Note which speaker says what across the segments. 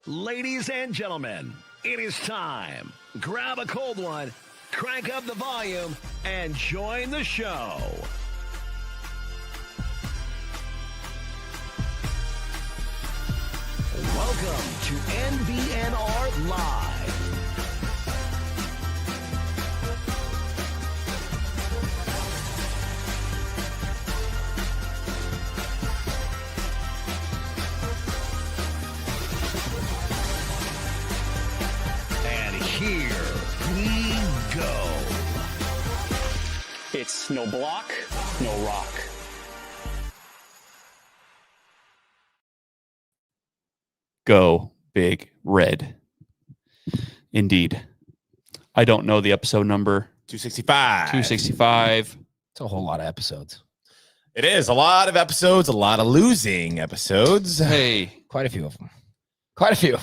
Speaker 1: Ladies and gentlemen, it is time. Grab a cold one, crank up the volume, and join the show. Welcome to NBNR Live. And here we go.
Speaker 2: It's no block, no rock.
Speaker 3: Go Big Red. Indeed. I don't know the episode number.
Speaker 4: 265.
Speaker 3: 265.
Speaker 5: It's a whole lot of episodes.
Speaker 4: It is a lot of episodes, a lot of losing episodes.
Speaker 3: Hey.
Speaker 5: Quite a few of them. Quite a few of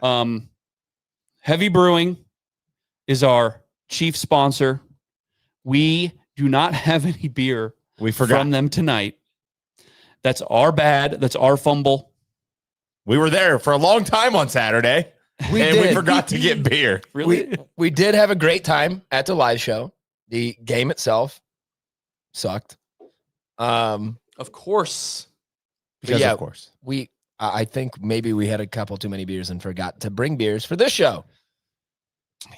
Speaker 5: them.
Speaker 3: Heavy Brewing is our chief sponsor. We do not have any beer
Speaker 4: We forgot.
Speaker 3: from them tonight. That's our bad. That's our fumble.
Speaker 4: We were there for a long time on Saturday,
Speaker 5: We
Speaker 4: and we
Speaker 5: did.
Speaker 4: forgot to get beer.
Speaker 3: Really?
Speaker 5: We did have a great time at the live show. The game itself sucked.
Speaker 3: Of course.
Speaker 4: Because
Speaker 5: yeah,
Speaker 4: of course.
Speaker 5: I think maybe we had a couple too many beers and forgot to bring beers for this show.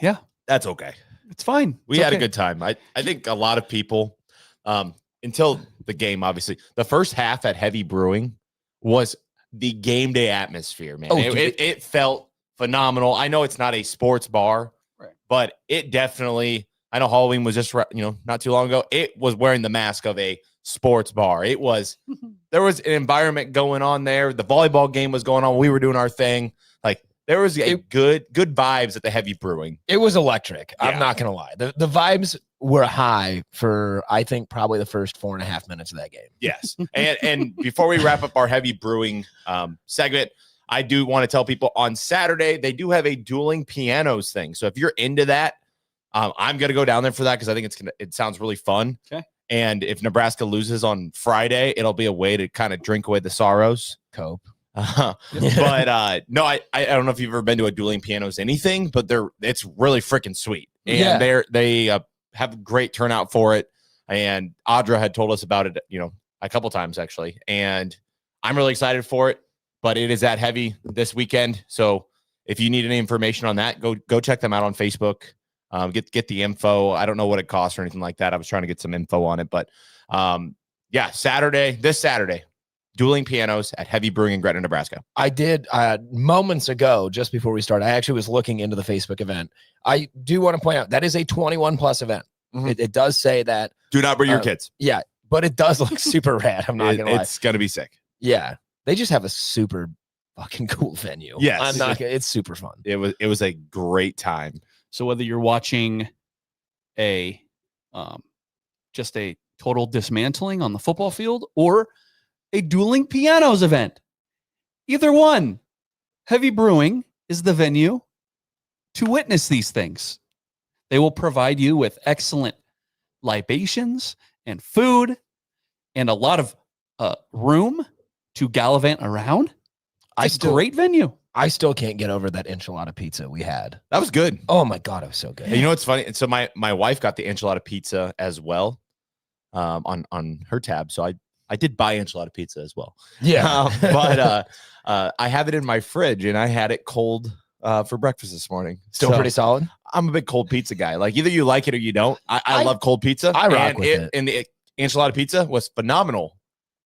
Speaker 3: Yeah,
Speaker 4: That's okay.
Speaker 3: it's fine.
Speaker 4: We
Speaker 3: It's
Speaker 4: had a
Speaker 3: okay.
Speaker 4: good time. I think a lot of people, until the game, obviously, the first half at Heavy Brewing was the game day atmosphere, man.
Speaker 5: Oh,
Speaker 4: It felt phenomenal. I know it's not a sports bar,
Speaker 3: Right.
Speaker 4: but it definitely, I know Halloween was just, not too long ago. It was wearing the mask of a sports bar. It was, there was an environment going on there. The volleyball game was going on. We were doing our thing. Like there was good vibes at the Heavy Brewing.
Speaker 5: It was electric.
Speaker 4: Yeah.
Speaker 5: I'm not going to lie. The vibes were high for, I think, probably the first 4.5 minutes of that game.
Speaker 4: Yes. And before we wrap up our Heavy Brewing segment, I do want to tell people on Saturday, they do have a dueling pianos thing. So if you're into that, I'm going to go down there for that because I think it sounds really fun.
Speaker 3: Okay.
Speaker 4: And if Nebraska loses on Friday, it'll be a way to kind of drink away the sorrows.
Speaker 5: Cope.
Speaker 4: But no, I don't know if you've ever been to a dueling pianos anything, but it's really freaking sweet. And
Speaker 5: Yeah.
Speaker 4: they have great turnout for it. And Audra had told us about it, a couple times actually. And I'm really excited for it, but it is at Heavy this weekend. So if you need any information on that, go check them out on Facebook. Get the info. I don't know what it costs or anything like that. I was trying to get some info on it, but yeah, this Saturday, dueling pianos at Heavy Brewing in Gretna, Nebraska.
Speaker 5: I did moments ago, just before we started. I actually was looking into the Facebook event. I do want to point out that is a 21 plus event.
Speaker 4: Mhm.
Speaker 5: It does say that.
Speaker 4: Do not bring your kids.
Speaker 5: Yeah, but it does look super rad. I'm not gonna lie.
Speaker 4: It's gonna be sick.
Speaker 5: Yeah, they just have a super fucking cool venue.
Speaker 4: Yes.
Speaker 5: I'm not. It's super fun.
Speaker 4: It was a great time.
Speaker 3: So whether you're watching a just a total dismantling on the football field or a dueling pianos event, either one, Heavy Brewing is the venue to witness these things. They will provide you with excellent libations and food and a lot of room to gallivant around. It's a great venue.
Speaker 5: I still can't get over that enchilada pizza we had.
Speaker 4: That was good.
Speaker 5: Oh my god, it was so good.
Speaker 4: And you know what's funny? And so my wife got the enchilada pizza as well, on her tab. So I did buy enchilada pizza as well.
Speaker 5: Yeah,
Speaker 4: But I have it in my fridge, and I had it cold for breakfast this morning.
Speaker 5: still
Speaker 4: So
Speaker 5: pretty solid.
Speaker 4: I'm a big cold pizza guy. Like either you like it or you don't. I love cold pizza.
Speaker 5: I rock
Speaker 4: and
Speaker 5: with it.
Speaker 4: And the enchilada pizza was phenomenal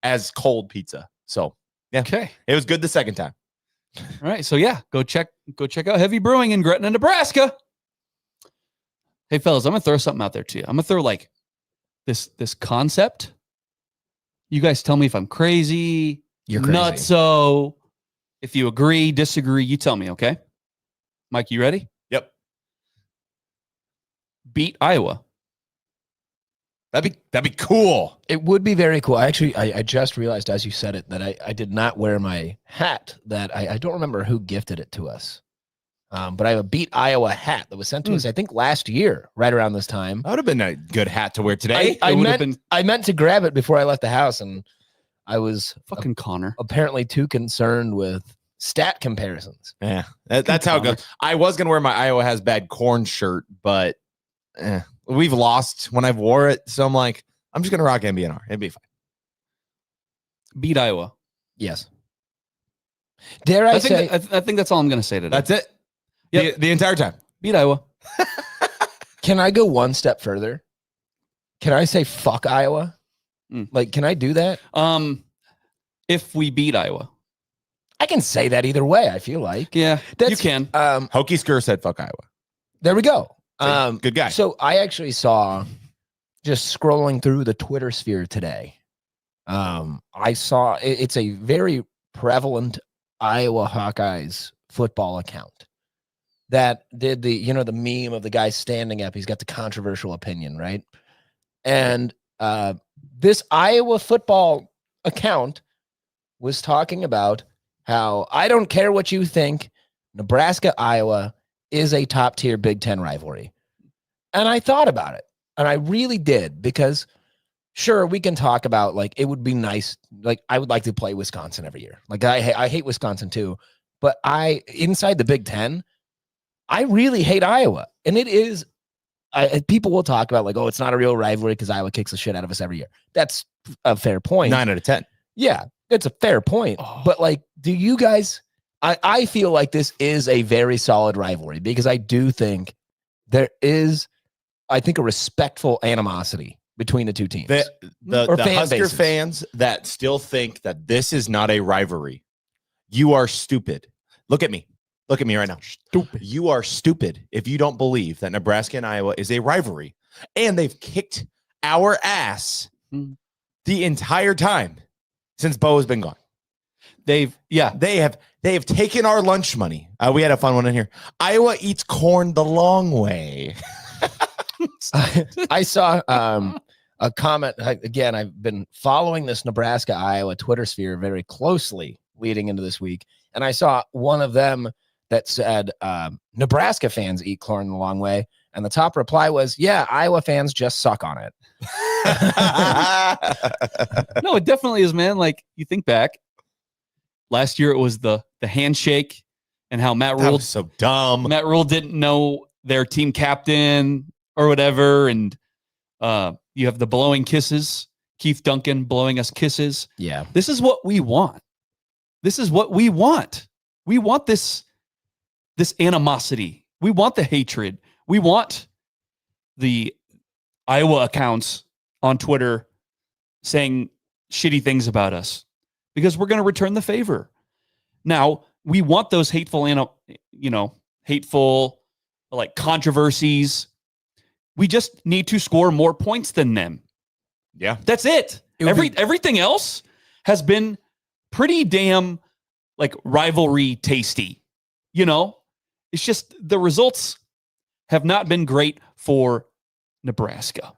Speaker 4: as cold pizza. So yeah,
Speaker 3: Okay.
Speaker 4: it was good the second time.
Speaker 3: All right. So yeah, go check out Heavy Brewing in Gretna, Nebraska. Hey fellas, I'm gonna throw something out there to you. I'm gonna throw like this concept. You guys tell me if I'm crazy,
Speaker 5: You're crazy.
Speaker 3: nutso. If you agree, disagree, you tell me, okay? Mike, you ready?
Speaker 4: Yep.
Speaker 3: Beat Iowa.
Speaker 4: That'd be cool.
Speaker 5: It would be very cool. Actually, I just realized as you said it that I did not wear my hat. That I don't remember who gifted it to us. But I have a Beat Iowa hat that was sent to us, I think, last year, right around this time.
Speaker 4: That would have been a good hat to wear today.
Speaker 5: I
Speaker 3: would've
Speaker 5: meant to grab it before I left the house, and I was
Speaker 3: Fucking Connor.
Speaker 5: apparently too concerned with stat comparisons.
Speaker 4: Yeah, that's how it goes. I was going to wear my Iowa has bad corn shirt, but we've lost when I've wore it. So I'm like, I'm just going to rock MBNR. It'd be fine.
Speaker 3: Beat Iowa.
Speaker 5: Yes. Dare I say?
Speaker 3: I think that's all I'm going to say today.
Speaker 4: That's it.
Speaker 3: Yep.
Speaker 4: The entire time.
Speaker 3: Beat Iowa.
Speaker 5: Can I go one step further? Can I say fuck Iowa? Like, can I do that?
Speaker 3: If we beat Iowa.
Speaker 5: I can say that either way, I feel like.
Speaker 3: Yeah, you can.
Speaker 4: Hokie Skur said fuck Iowa.
Speaker 5: There we go.
Speaker 4: Good guy.
Speaker 5: So I actually saw, just scrolling through the Twitter sphere today, I saw it's a very prevalent Iowa Hawkeyes football account that did the meme of the guy standing up. He's got the controversial opinion, right? And this Iowa football account was talking about how I don't care what you think, Nebraska, Iowa is a top tier Big Ten rivalry. And I thought about it, and I really did, because sure, we can talk about, like, it would be nice. Like, I would like to play Wisconsin every year. Like, I hate Wisconsin too, but inside the Big Ten, I really hate Iowa. And it is, people will talk about, like, oh, it's not a real rivalry because Iowa kicks the shit out of us every year. That's a fair point.
Speaker 4: 9 out of 10.
Speaker 5: Yeah, it's a fair point. But, like, do you guys, I feel like this is a very solid rivalry, because I do think there is, I think, a respectful animosity between the two teams.
Speaker 4: The Husker fans that still think that this is not a rivalry, you are stupid. Look at me. Look at me right now. Stupid. You are stupid if you don't believe that Nebraska and Iowa is a rivalry. And they've kicked our ass the entire time since Bo has been gone. They have taken our lunch money. We had a fun one in here. Iowa eats corn the long way.
Speaker 5: I saw a comment. Again, I've been following this Nebraska Iowa Twitter sphere very closely leading into this week, and I saw one of them that said Nebraska fans eat corn the long way, and the top reply was, yeah, Iowa fans just suck on it.
Speaker 3: No, it definitely is, man. Like, you think back, last year it was the handshake and how Matt Rule
Speaker 4: was so dumb.
Speaker 3: Matt Rule didn't know their team captain or whatever, and you have the blowing kisses, Keith Duncan blowing us kisses.
Speaker 5: Yeah,
Speaker 3: this is what we want. This is what we want. We want this animosity. We want the hatred. We want the Iowa accounts on Twitter saying shitty things about us, because we're going to return the favor. Now, we want those hateful, like, controversies. We just need to score more points than them.
Speaker 4: Yeah.
Speaker 3: That's it. Everything else has been pretty damn, like, rivalry tasty. It's just the results have not been great for Nebraska.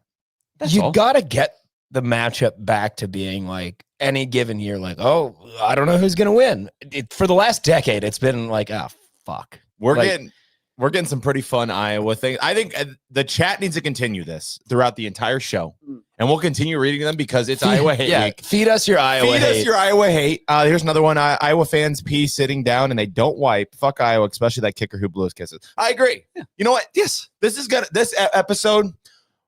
Speaker 5: You got to get the matchup back to being, like, any given year, like, oh, I don't know who's going to win. For the last decade, it's been like, oh, fuck.
Speaker 4: We're getting some pretty fun Iowa things. I think the chat needs to continue this throughout the entire show, and we'll continue reading them because it's Iowa hate week.
Speaker 5: Feed us your Iowa hate.
Speaker 4: Feed us your Iowa hate. Here's another one. Iowa fans pee sitting down and they don't wipe. Fuck Iowa, especially that kicker who blew his kisses. I agree. Yeah. You know what? Yes, this is good. This episode,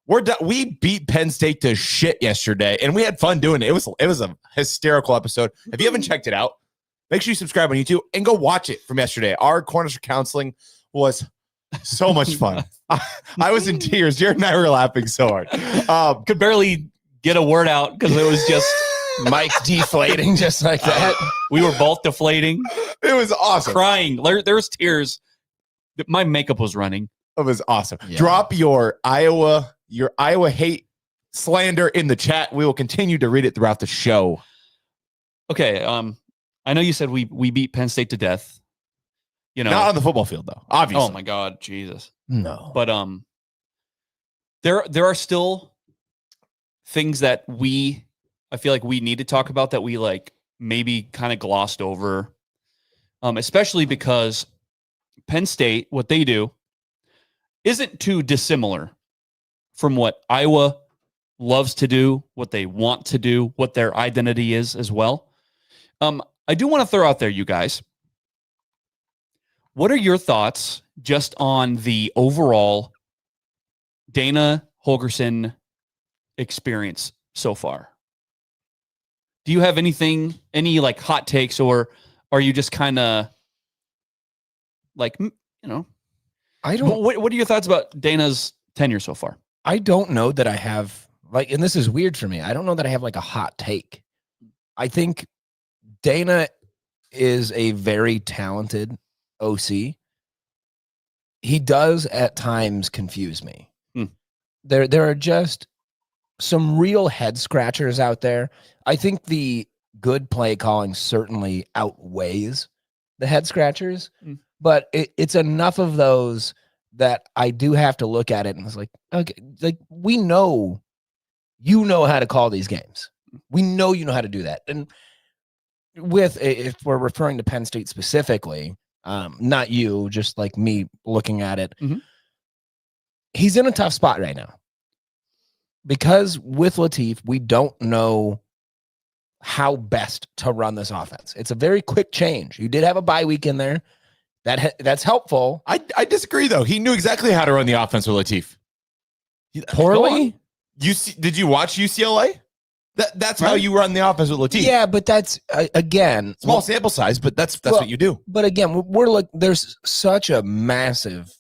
Speaker 4: we're done. We beat Penn State to shit yesterday, and we had fun doing it. It was a hysterical episode. If you haven't checked it out, make sure you subscribe on YouTube and go watch it from yesterday. Our Corners for Counseling was so much fun. I was in tears. Jared and I were laughing so hard.
Speaker 3: Could barely get a word out because it was just
Speaker 5: Mike deflating just like that.
Speaker 3: We were both deflating.
Speaker 4: It was awesome.
Speaker 3: Crying. There was tears. My makeup was running.
Speaker 4: It was awesome. Yeah. Drop your Iowa hate slander in the chat. We will continue to read it throughout the show.
Speaker 3: Okay. I know you said we beat Penn State to death.
Speaker 4: Not on the football field, though. Obviously.
Speaker 3: Oh my God, Jesus.
Speaker 5: No.
Speaker 3: But there are still things that I feel like we need to talk about that we, like, maybe kind of glossed over. Especially because Penn State, what they do isn't too dissimilar from what Iowa loves to do, what they want to do, what their identity is as well. I do want to throw out there, you guys, What are your thoughts just on the overall Dana Holgorsen experience so far? Do you have any like hot takes, or are you just kind of like,
Speaker 5: I don't.
Speaker 3: What are your thoughts about Dana's tenure so far?
Speaker 5: I don't know that I have and this is weird for me. I don't know that I have like a hot take. I think Dana is a very talented OC. He does at times confuse me. There are just some real head scratchers out there. I think the good play calling certainly outweighs the head scratchers, but it's enough of those that I do have to look at it and it's like, okay, like we know you know how to call these games. We know you know how to do that. And if we're referring to Penn State specifically, not you, just like me looking at it, he's in a tough spot right now. Because with Latif, we don't know how best to run this offense. It's a very quick change. You did have a bye week in there. That's helpful.
Speaker 4: I disagree, though. He knew exactly how to run the offense with Latif.
Speaker 5: Poorly?
Speaker 4: Did you watch UCLA? That's right. How you run the offense with Latif.
Speaker 5: Yeah, but that's, again...
Speaker 4: Small sample size, but that's what you do.
Speaker 5: But again, there's such a massive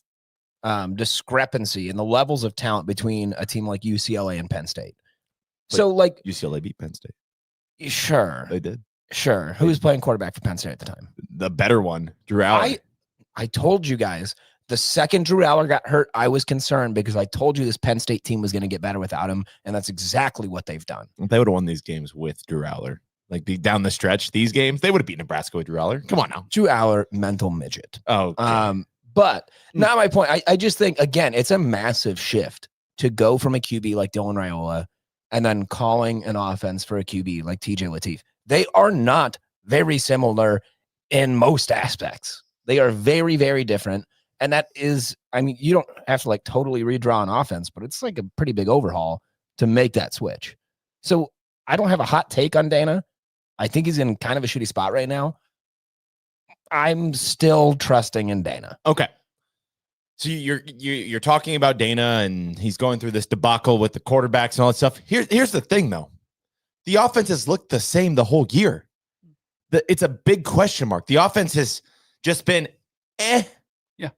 Speaker 5: discrepancy in the levels of talent between a team like UCLA and Penn State. So like
Speaker 4: UCLA beat Penn State.
Speaker 5: Sure.
Speaker 4: They did.
Speaker 5: Sure. Who was playing quarterback for Penn State at the time?
Speaker 4: The better one, Drew Aller.
Speaker 5: I told you guys the second Drew Aller got hurt, I was concerned because I told you this Penn State team was going to get better without him. And that's exactly what they've done.
Speaker 4: They would have won these games with Drew Aller. Like down the stretch, these games, they would have beat Nebraska with Drew Aller. Come on now.
Speaker 5: Drew Aller, mental midget.
Speaker 4: Oh, okay.
Speaker 5: But not my point. I just think, again, it's a massive shift to go from a QB like Dylan Raiola and then calling an offense for a QB like TJ Latif. They are not very similar in most aspects. They are very, very different. And that is, I mean, you don't have to like totally redraw an offense, but it's like a pretty big overhaul to make that switch. So I don't have a hot take on Dana. I think he's in kind of a shitty spot right now. I'm still trusting in Dana.
Speaker 4: Okay. So you're talking about Dana and he's going through this debacle with the quarterbacks and all that stuff. Here's the thing though. The offense has looked the same the whole year. It's a big question mark. The offense has just been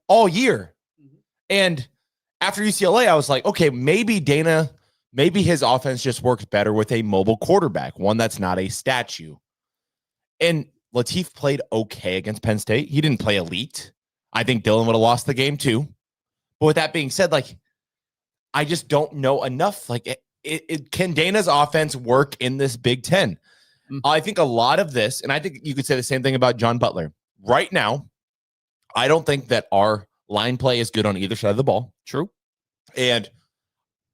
Speaker 4: all year. And after UCLA, I was like, okay, maybe his offense just works better with a mobile quarterback, one that's not a statue. And Latif played okay against Penn State. He didn't play elite. I think Dylan would have lost the game too. But with that being said, like, I just don't know enough. Like, can Dana's offense work in this Big Ten? I think a lot of this, and I think you could say the same thing about John Butler. Right now, I don't think that our line play is good on either side of the ball.
Speaker 3: True.
Speaker 4: And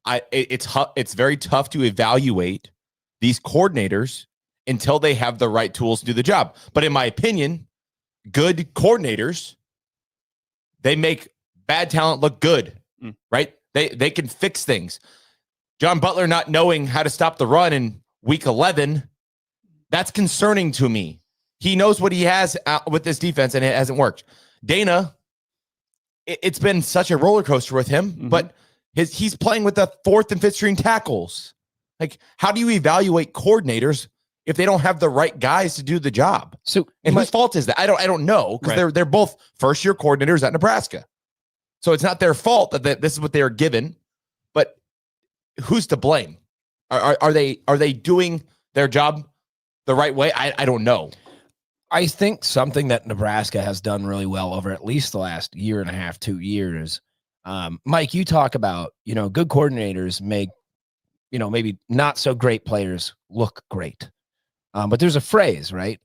Speaker 4: it's very tough to evaluate these coordinators until they have the right tools to do the job. But in my opinion, good coordinators, they make bad talent look good, right? They can fix things. John Butler not knowing how to stop the run in week 11, that's concerning to me. He knows what he has with this defense, and it hasn't worked. Dana, it's been such a roller coaster with him, but he's playing with the fourth and fifth string tackles. Like, how do you evaluate coordinators if they don't have the right guys to do the job?
Speaker 5: So,
Speaker 4: and whose fault is that? I don't know, because they're both first year coordinators at Nebraska, so it's not their fault that this is what they are given. But who's to blame? Are they doing their job the right way? I don't know.
Speaker 5: I think something that Nebraska has done really well over at least the last year and a half, 2 years. Mike, you talk about, good coordinators make, maybe not so great players look great. But there's a phrase, right?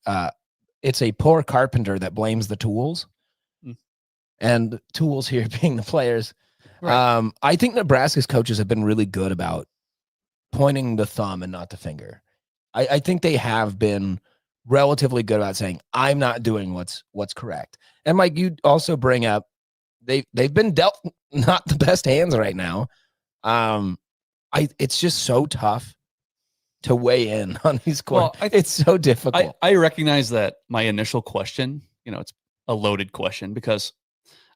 Speaker 5: It's a poor carpenter that blames the tools. And the tools here being the players. Right. I think Nebraska's coaches have been really good about pointing the thumb and not the finger. I think they have been relatively good about saying, I'm not doing what's correct. And Mike, you also bring up they've been dealt not the best hands right now. It's just so tough to weigh in on these calls. It's so difficult.
Speaker 3: I recognize that my initial question, it's a loaded question because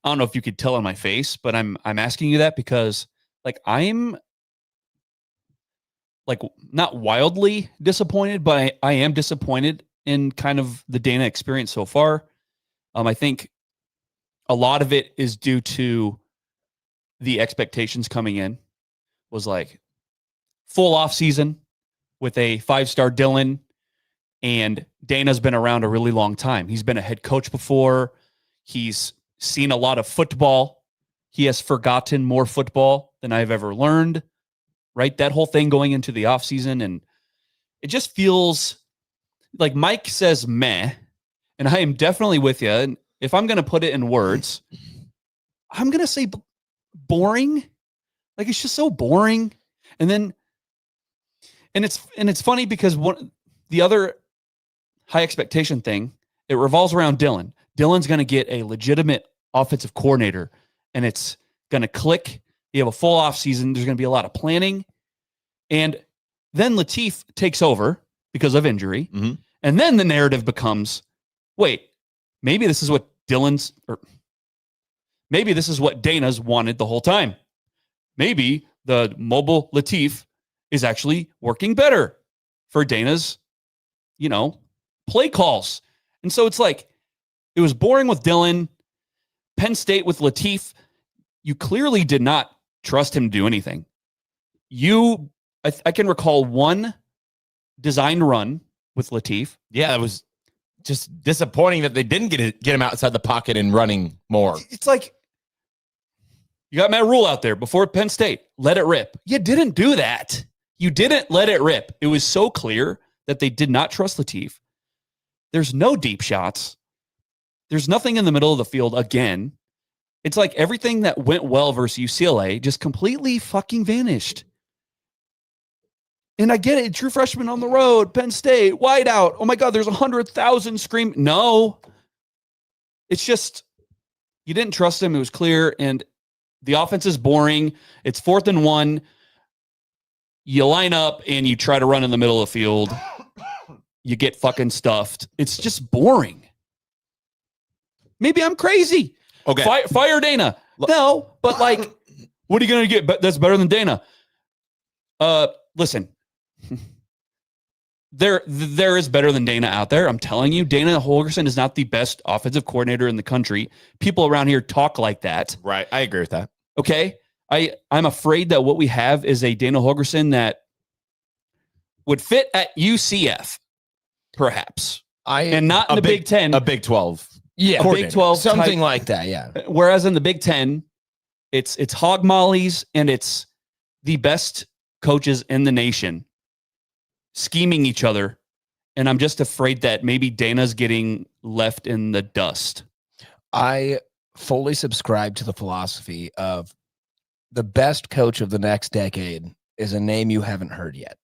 Speaker 3: I don't know if you could tell on my face, but I'm asking you that because like I'm like not wildly disappointed, but I am disappointed in kind of the Dana experience so far. I think a lot of it is due to the expectations coming in was like full off season with a 5-star Dylan, and Dana's been around a really long time. He's been a head coach before. He's seen a lot of football. He has forgotten more football than I've ever learned, right? That whole thing going into the offseason. And it just feels like Mike says meh, and I am definitely with you. And if I'm going to put it in words, I'm going to say boring. Like it's just so boring. And then, and it's funny because the other high expectation thing, it revolves around Dylan. Dylan's going to get a legitimate offensive coordinator, and it's going to click. You have a full off season. There's going to be a lot of planning. And then Latif takes over because of injury.
Speaker 4: Mm-hmm.
Speaker 3: And then the narrative becomes, wait, maybe this is what maybe this is what Dana's wanted the whole time. Maybe the mobile Latif is actually working better for Dana's, play calls. And so it's like, it was boring with Dylan. Penn State with Latif, you clearly did not trust him to do anything. I can recall one design run with Latif.
Speaker 4: Yeah, it was just disappointing that they didn't get him outside the pocket and running more.
Speaker 3: It's like, you got Matt Rule out there before Penn State. Let it rip. You didn't do that. You didn't let it rip. It was so clear that they did not trust Latif. There's no deep shots. There's nothing in the middle of the field again. It's like everything that went well versus UCLA just completely fucking vanished. And I get it. True freshman on the road, Penn State, wide out. Oh my God, there's 100,000 scream. No. It's just, you didn't trust him. It was clear. And the offense is boring. It's 4th and 1. You line up and you try to run in the middle of the field. You get fucking stuffed. It's just boring. Maybe I'm crazy.
Speaker 4: Okay.
Speaker 3: Fire Dana. No, but like, what are you going to get that's better than Dana? Listen, there is better than Dana out there. I'm telling you, Dana Holgorsen is not the best offensive coordinator in the country. People around here talk like that.
Speaker 4: Right. I agree with that.
Speaker 3: Okay. I'm afraid that what we have is a Dana Holgorsen that would fit at UCF, perhaps, and not in the Big Ten.
Speaker 4: A Big 12.
Speaker 5: Yeah,
Speaker 3: Big 12
Speaker 5: something
Speaker 3: type,
Speaker 5: like that. Yeah.
Speaker 3: Whereas in the Big Ten, it's hog mollies and it's the best coaches in the nation scheming each other, and I'm just afraid that maybe Dana's getting left in the dust.
Speaker 5: I fully subscribe to the philosophy of the best coach of the next decade is a name you haven't heard yet.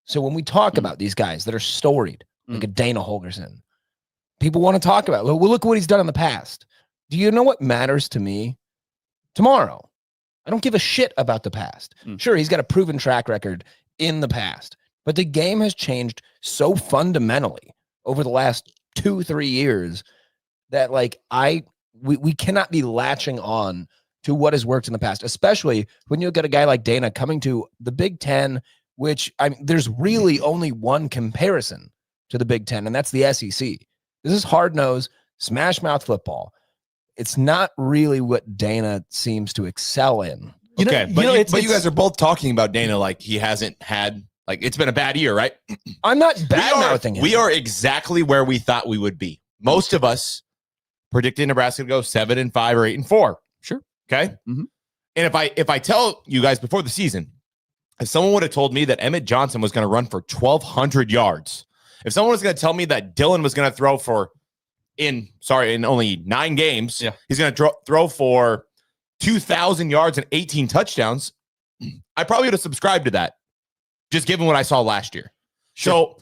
Speaker 5: So when we talk about these guys that are storied, like a Dana Holgorsen, people want to talk about, well, look at what he's done in the past. Do you know what matters to me tomorrow? I don't give a shit about the past. Sure, he's got a proven track record in the past, but the game has changed so fundamentally over the last 2-3 years that like we cannot be latching on to what has worked in the past, especially when you get a guy like Dana coming to the Big Ten, which there's really only one comparison to the Big Ten, and that's the SEC. This is hard-nosed, smash-mouth football. It's not really what Dana seems to excel in.
Speaker 4: Okay, but you guys are both talking about Dana like he hasn't had, like, it's been a bad year, right?
Speaker 5: I'm not bad-mouthing him.
Speaker 4: We are exactly where we thought we would be. Most of us predicted Nebraska to go 7-5 or 8-4.
Speaker 3: Sure.
Speaker 4: Okay. Mm-hmm. And if I tell you guys before the season, if someone would have told me that Emmett Johnson was going to run for 1,200 yards, if someone was going to tell me that Dylan was going to throw for in only 9 games, he's going to throw for 2,000 yards and 18 touchdowns, I probably would have subscribed to that, just given what I saw last year. Sure.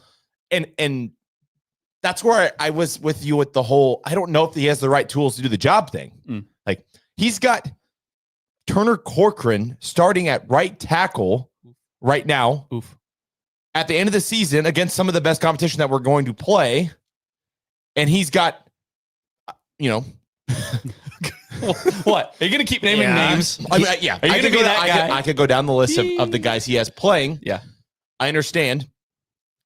Speaker 4: So, and that's where I was with you with the whole, I don't know if he has the right tools to do the job thing. Like, he's got Turner Corcoran starting at right tackle right now. At the end of the season against some of the best competition that we're going to play. And he's got you know,
Speaker 3: What? Are you going to keep naming names?
Speaker 4: I mean, yeah.
Speaker 3: Are you
Speaker 4: I
Speaker 3: going
Speaker 4: could
Speaker 3: to be
Speaker 4: go,
Speaker 3: that guy?
Speaker 4: I could go down the list of the guys he has playing.
Speaker 3: Yeah.
Speaker 4: I understand.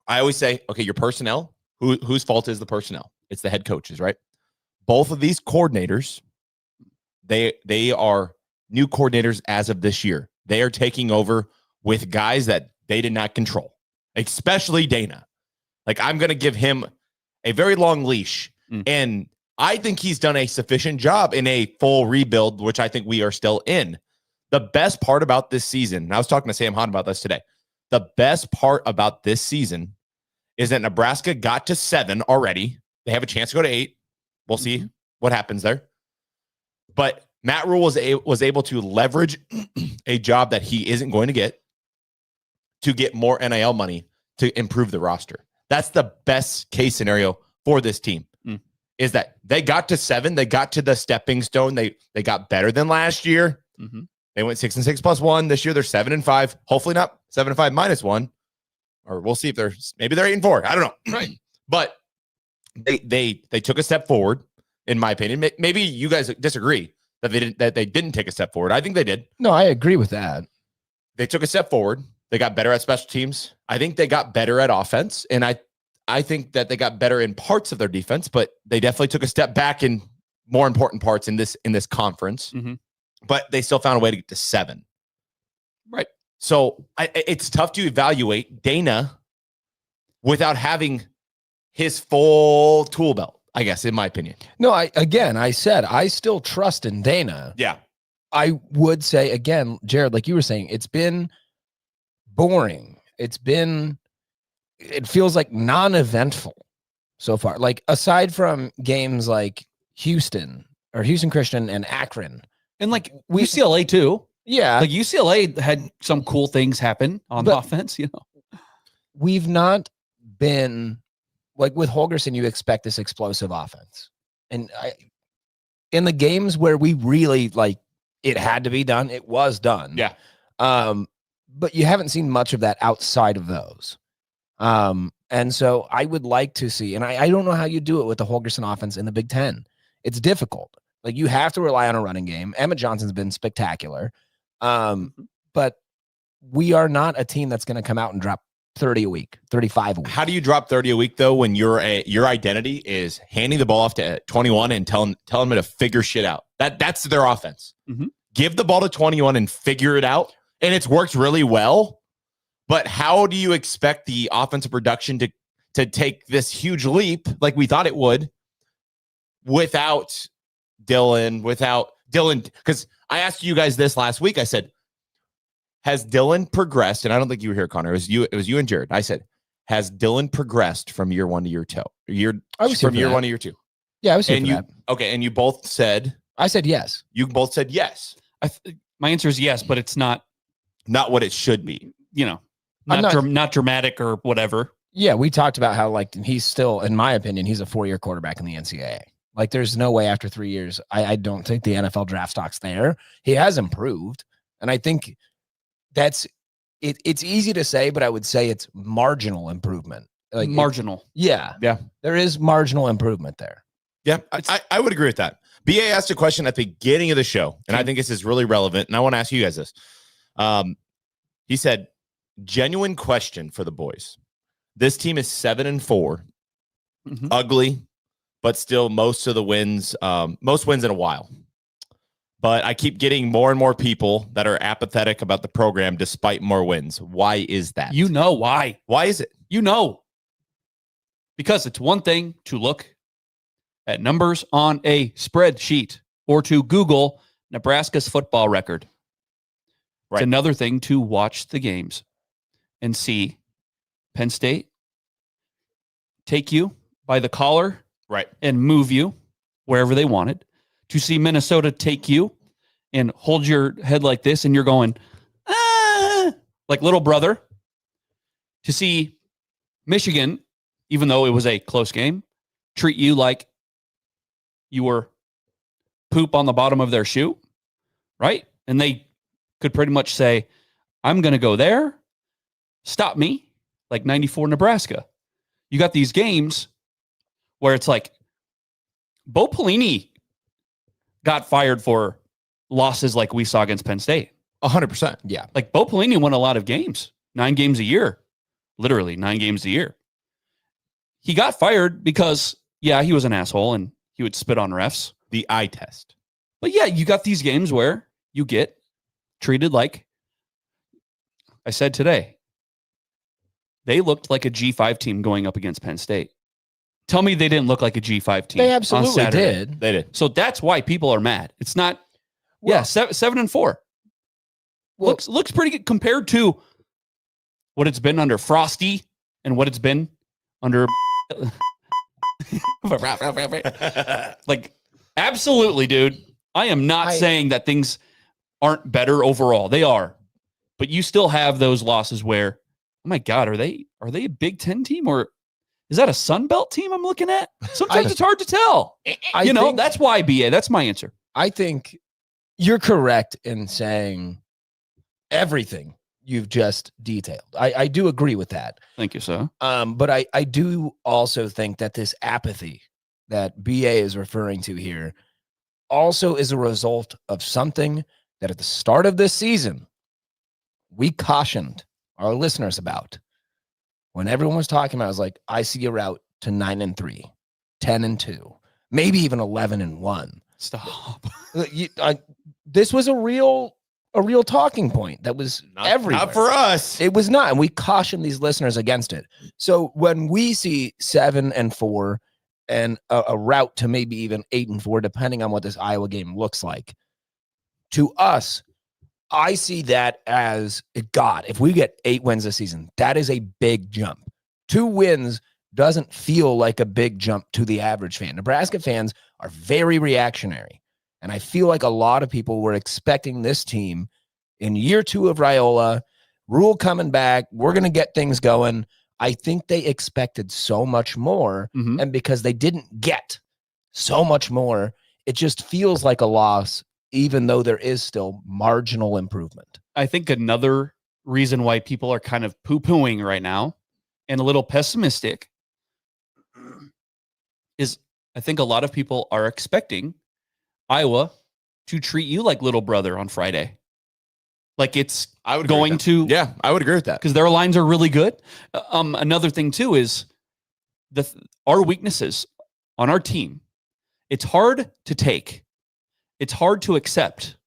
Speaker 4: I always say, okay, your personnel, whose fault is the personnel? It's the head coaches, right? Both of these coordinators, they are new coordinators as of this year. They are taking over with guys that they did not control, especially Dana. Like, I'm going to give him a very long leash. And I think he's done a sufficient job in a full rebuild, which I think we are still in. The best part about this season, and I was talking to Sam Hahn about this today, the best part about this season is that Nebraska got to 7 already. They have a chance to go to 8. We'll see what happens there. But Matt Rule was able to leverage a job that he isn't going to get more NIL money to improve the roster. That's the best case scenario for this team, is that they got to 7. They got to the stepping stone. They got better than last year. They went 6-6 plus 1. This year they're 7-5. Hopefully not 7-5 minus 1. Or we'll see if maybe they're 8-4. I don't know. Right. But they took a step forward, in my opinion. Maybe you guys disagree that they didn't take a step forward. I think they did.
Speaker 5: No, I agree with that.
Speaker 4: They took a step forward. They got better at special teams. I think they got better at offense. And I think that they got better in parts of their defense, but they definitely took a step back in more important parts in this conference. But they still found a way to get to 7.
Speaker 3: Right.
Speaker 4: So it's tough to evaluate Dana without having his full tool belt, I guess, in my opinion.
Speaker 5: No, I said I still trust in Dana.
Speaker 4: Yeah.
Speaker 5: I would say, again, Jared, like you were saying, it's been boring. It feels like non-eventful so far. Like, aside from games like Houston Christian and Akron.
Speaker 3: And like UCLA too.
Speaker 5: Yeah.
Speaker 3: Like UCLA had some cool things happen on offense,
Speaker 5: We've not been, like, with Holgorsen, you expect this explosive offense. And in the games where we really, like, it had to be done, it was done.
Speaker 4: Yeah.
Speaker 5: But you haven't seen much of that outside of those. And so I would like to see, and I don't know how you do it with the Holgorsen offense in the Big Ten. It's difficult. Like, you have to rely on a running game. Emma Johnson's been spectacular. But we are not a team that's going to come out and drop 30 a week, 35 a week.
Speaker 4: How do you drop 30 a week, though, when your identity is handing the ball off to 21 and telling them to figure shit out? That's their offense. Give the ball to 21 and figure it out. And it's worked really well. But how do you expect the offensive production to take this huge leap like we thought it would without Dylan? Because I asked you guys this last week. I said, has Dylan progressed? And I don't think you were here, Connor. It was you and Jared. I said, has Dylan progressed from year 1 to year 2? From year 1 to year 2.
Speaker 5: Yeah, I was here for that.
Speaker 4: Okay, and you both said.
Speaker 5: I said yes.
Speaker 4: You both said yes.
Speaker 3: My answer is yes, but it's not
Speaker 4: what it should be.
Speaker 3: Not dramatic or whatever.
Speaker 5: Yeah, we talked about how, like, he's still, in my opinion, he's a 4-year quarterback in the NCAA. Like, there's no way after 3 years. I don't think the NFL draft stock's there. He has improved, and I think that's it. It's easy to say, but I would say it's marginal improvement. Like,
Speaker 3: marginal.
Speaker 5: Yeah. There is marginal improvement there.
Speaker 4: Yeah, I would agree with that. BA asked a question at the beginning of the show, and I think this is really relevant, and I want to ask you guys this. He said, genuine question for the boys. This team is 7-4, ugly, but still most wins in a while. But I keep getting more and more people that are apathetic about the program despite more wins. Why is that?
Speaker 3: You know why.
Speaker 4: Why is it?
Speaker 3: Because it's one thing to look at numbers on a spreadsheet or to Google Nebraska's football record. Right. It's another thing to watch the games and see Penn State take you by the collar,
Speaker 4: right,
Speaker 3: and move you wherever they wanted, to see Minnesota take you and hold your head like this and you're going, like little brother, to see Michigan, even though it was a close game, treat you like you were poop on the bottom of their shoe, right? And they could pretty much say, I'm going to go there, stop me, like 94 Nebraska. You got these games where it's like Bo Pelini got fired for losses like we saw against Penn State.
Speaker 4: 100%.
Speaker 5: Yeah.
Speaker 3: Like Bo Pelini won a lot of games, 9 games a year, literally 9 games a year. He got fired because, yeah, he was an asshole and he would spit on refs.
Speaker 4: The eye test.
Speaker 3: But yeah, you got these games where you get treated like I said today. They looked like a G5 team going up against Penn State. Tell me they didn't look like a G5 team.
Speaker 5: They
Speaker 3: on
Speaker 5: absolutely
Speaker 3: Saturday.
Speaker 5: did.
Speaker 4: They did.
Speaker 3: So that's why people are mad. It's not,
Speaker 5: Well-
Speaker 3: 7-4.
Speaker 5: Well-
Speaker 3: Looks pretty good compared to what it's been under Frosty and what it's been under. Like, absolutely, dude. I am not saying that things aren't better overall. They are. But you still have those losses where, oh my God, are they a Big Ten team or is that a Sun Belt team I'm looking at? Sometimes it's hard to tell.
Speaker 5: I think-
Speaker 3: That's why, BA. That's my answer.
Speaker 5: I think you're correct in saying everything you've just detailed. I do agree with that.
Speaker 3: Thank you, sir.
Speaker 5: But I do also think that this apathy that BA is referring to here also is a result of something that at the start of this season, we cautioned our listeners about. When everyone was talking about it, I was like, I see a route to 9-3, 10-2, maybe even 11-1.
Speaker 3: Stop.
Speaker 5: This was a real talking point that was everywhere.
Speaker 4: Not for us.
Speaker 5: It was not, and we cautioned these listeners against it. So when we see 7-4 and a route to maybe even 8-4, depending on what this Iowa game looks like, to us, I see that as, God, if we get 8 wins this season, that is a big jump. 2 wins doesn't feel like a big jump to the average fan. Nebraska fans are very reactionary. And I feel like a lot of people were expecting this team in year 2 of Raiola, Rule coming back, we're going to get things going. I think they expected so much more.
Speaker 3: Mhm.
Speaker 5: And because they didn't get so much more, it just feels like a loss, even though there is still marginal improvement.
Speaker 3: I think another reason why people are kind of poo-pooing right now and a little pessimistic is I think a lot of people are expecting Iowa to treat you like little brother on Friday. Like it's
Speaker 4: I would agree
Speaker 3: going
Speaker 4: with that.
Speaker 3: to,
Speaker 4: Yeah, I would agree with that.
Speaker 3: because their lines are really good. Another thing too is our weaknesses on our team. It's hard to take. It's hard to accept,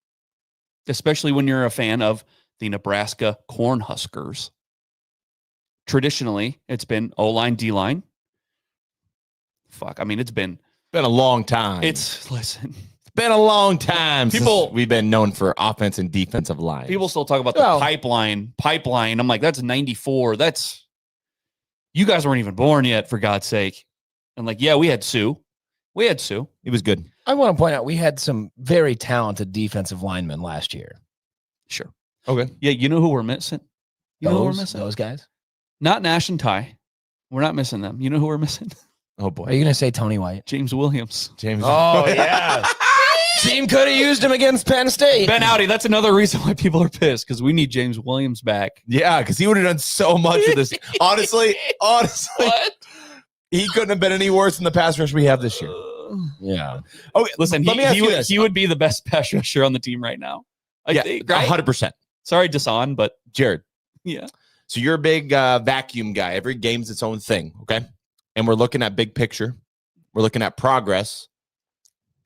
Speaker 3: especially when you're a fan of the Nebraska Cornhuskers. Traditionally, it's been O-line, D-line. Fuck, I mean, it's been
Speaker 4: a long time.
Speaker 3: listen.
Speaker 4: Been a long time
Speaker 3: People-
Speaker 4: since we've been known for offense and defensive line.
Speaker 3: People still talk about the
Speaker 5: Well-
Speaker 3: pipeline. I'm like, that's 94. You guys weren't even born yet, for God's sake. And like, yeah, we had Sue.
Speaker 4: He was good.
Speaker 5: I want to point out we had some very talented defensive linemen last year.
Speaker 3: Sure.
Speaker 4: Okay.
Speaker 3: Yeah, you know who we're missing? You know who we're missing?
Speaker 5: Those guys.
Speaker 3: Not Nash and Ty. We're not missing them. You know who we're missing?
Speaker 4: Oh
Speaker 5: Are
Speaker 4: boy.
Speaker 5: you going to say Tony White?
Speaker 3: James Williams.
Speaker 4: James.
Speaker 5: Oh, yeah. Team could have used him against Penn State.
Speaker 3: Ben Audi, that's another reason why people are pissed, because we need James Williams back.
Speaker 4: Yeah, because he would have done so much of this. Honestly,
Speaker 3: What?
Speaker 4: he couldn't have been any worse than the pass rush we have this year.
Speaker 5: Yeah.
Speaker 4: Okay,
Speaker 3: Listen,
Speaker 4: let me ask
Speaker 3: he
Speaker 4: you
Speaker 3: would,
Speaker 4: this.
Speaker 3: he would be the best pass rusher on the team right now. I
Speaker 4: Yeah,
Speaker 3: think, right?
Speaker 4: 100%.
Speaker 3: Sorry, Desan, but
Speaker 4: Jared,
Speaker 3: yeah.
Speaker 4: so you're a big vacuum guy. Every game's its own thing, okay? And we're looking at big picture. We're looking at progress.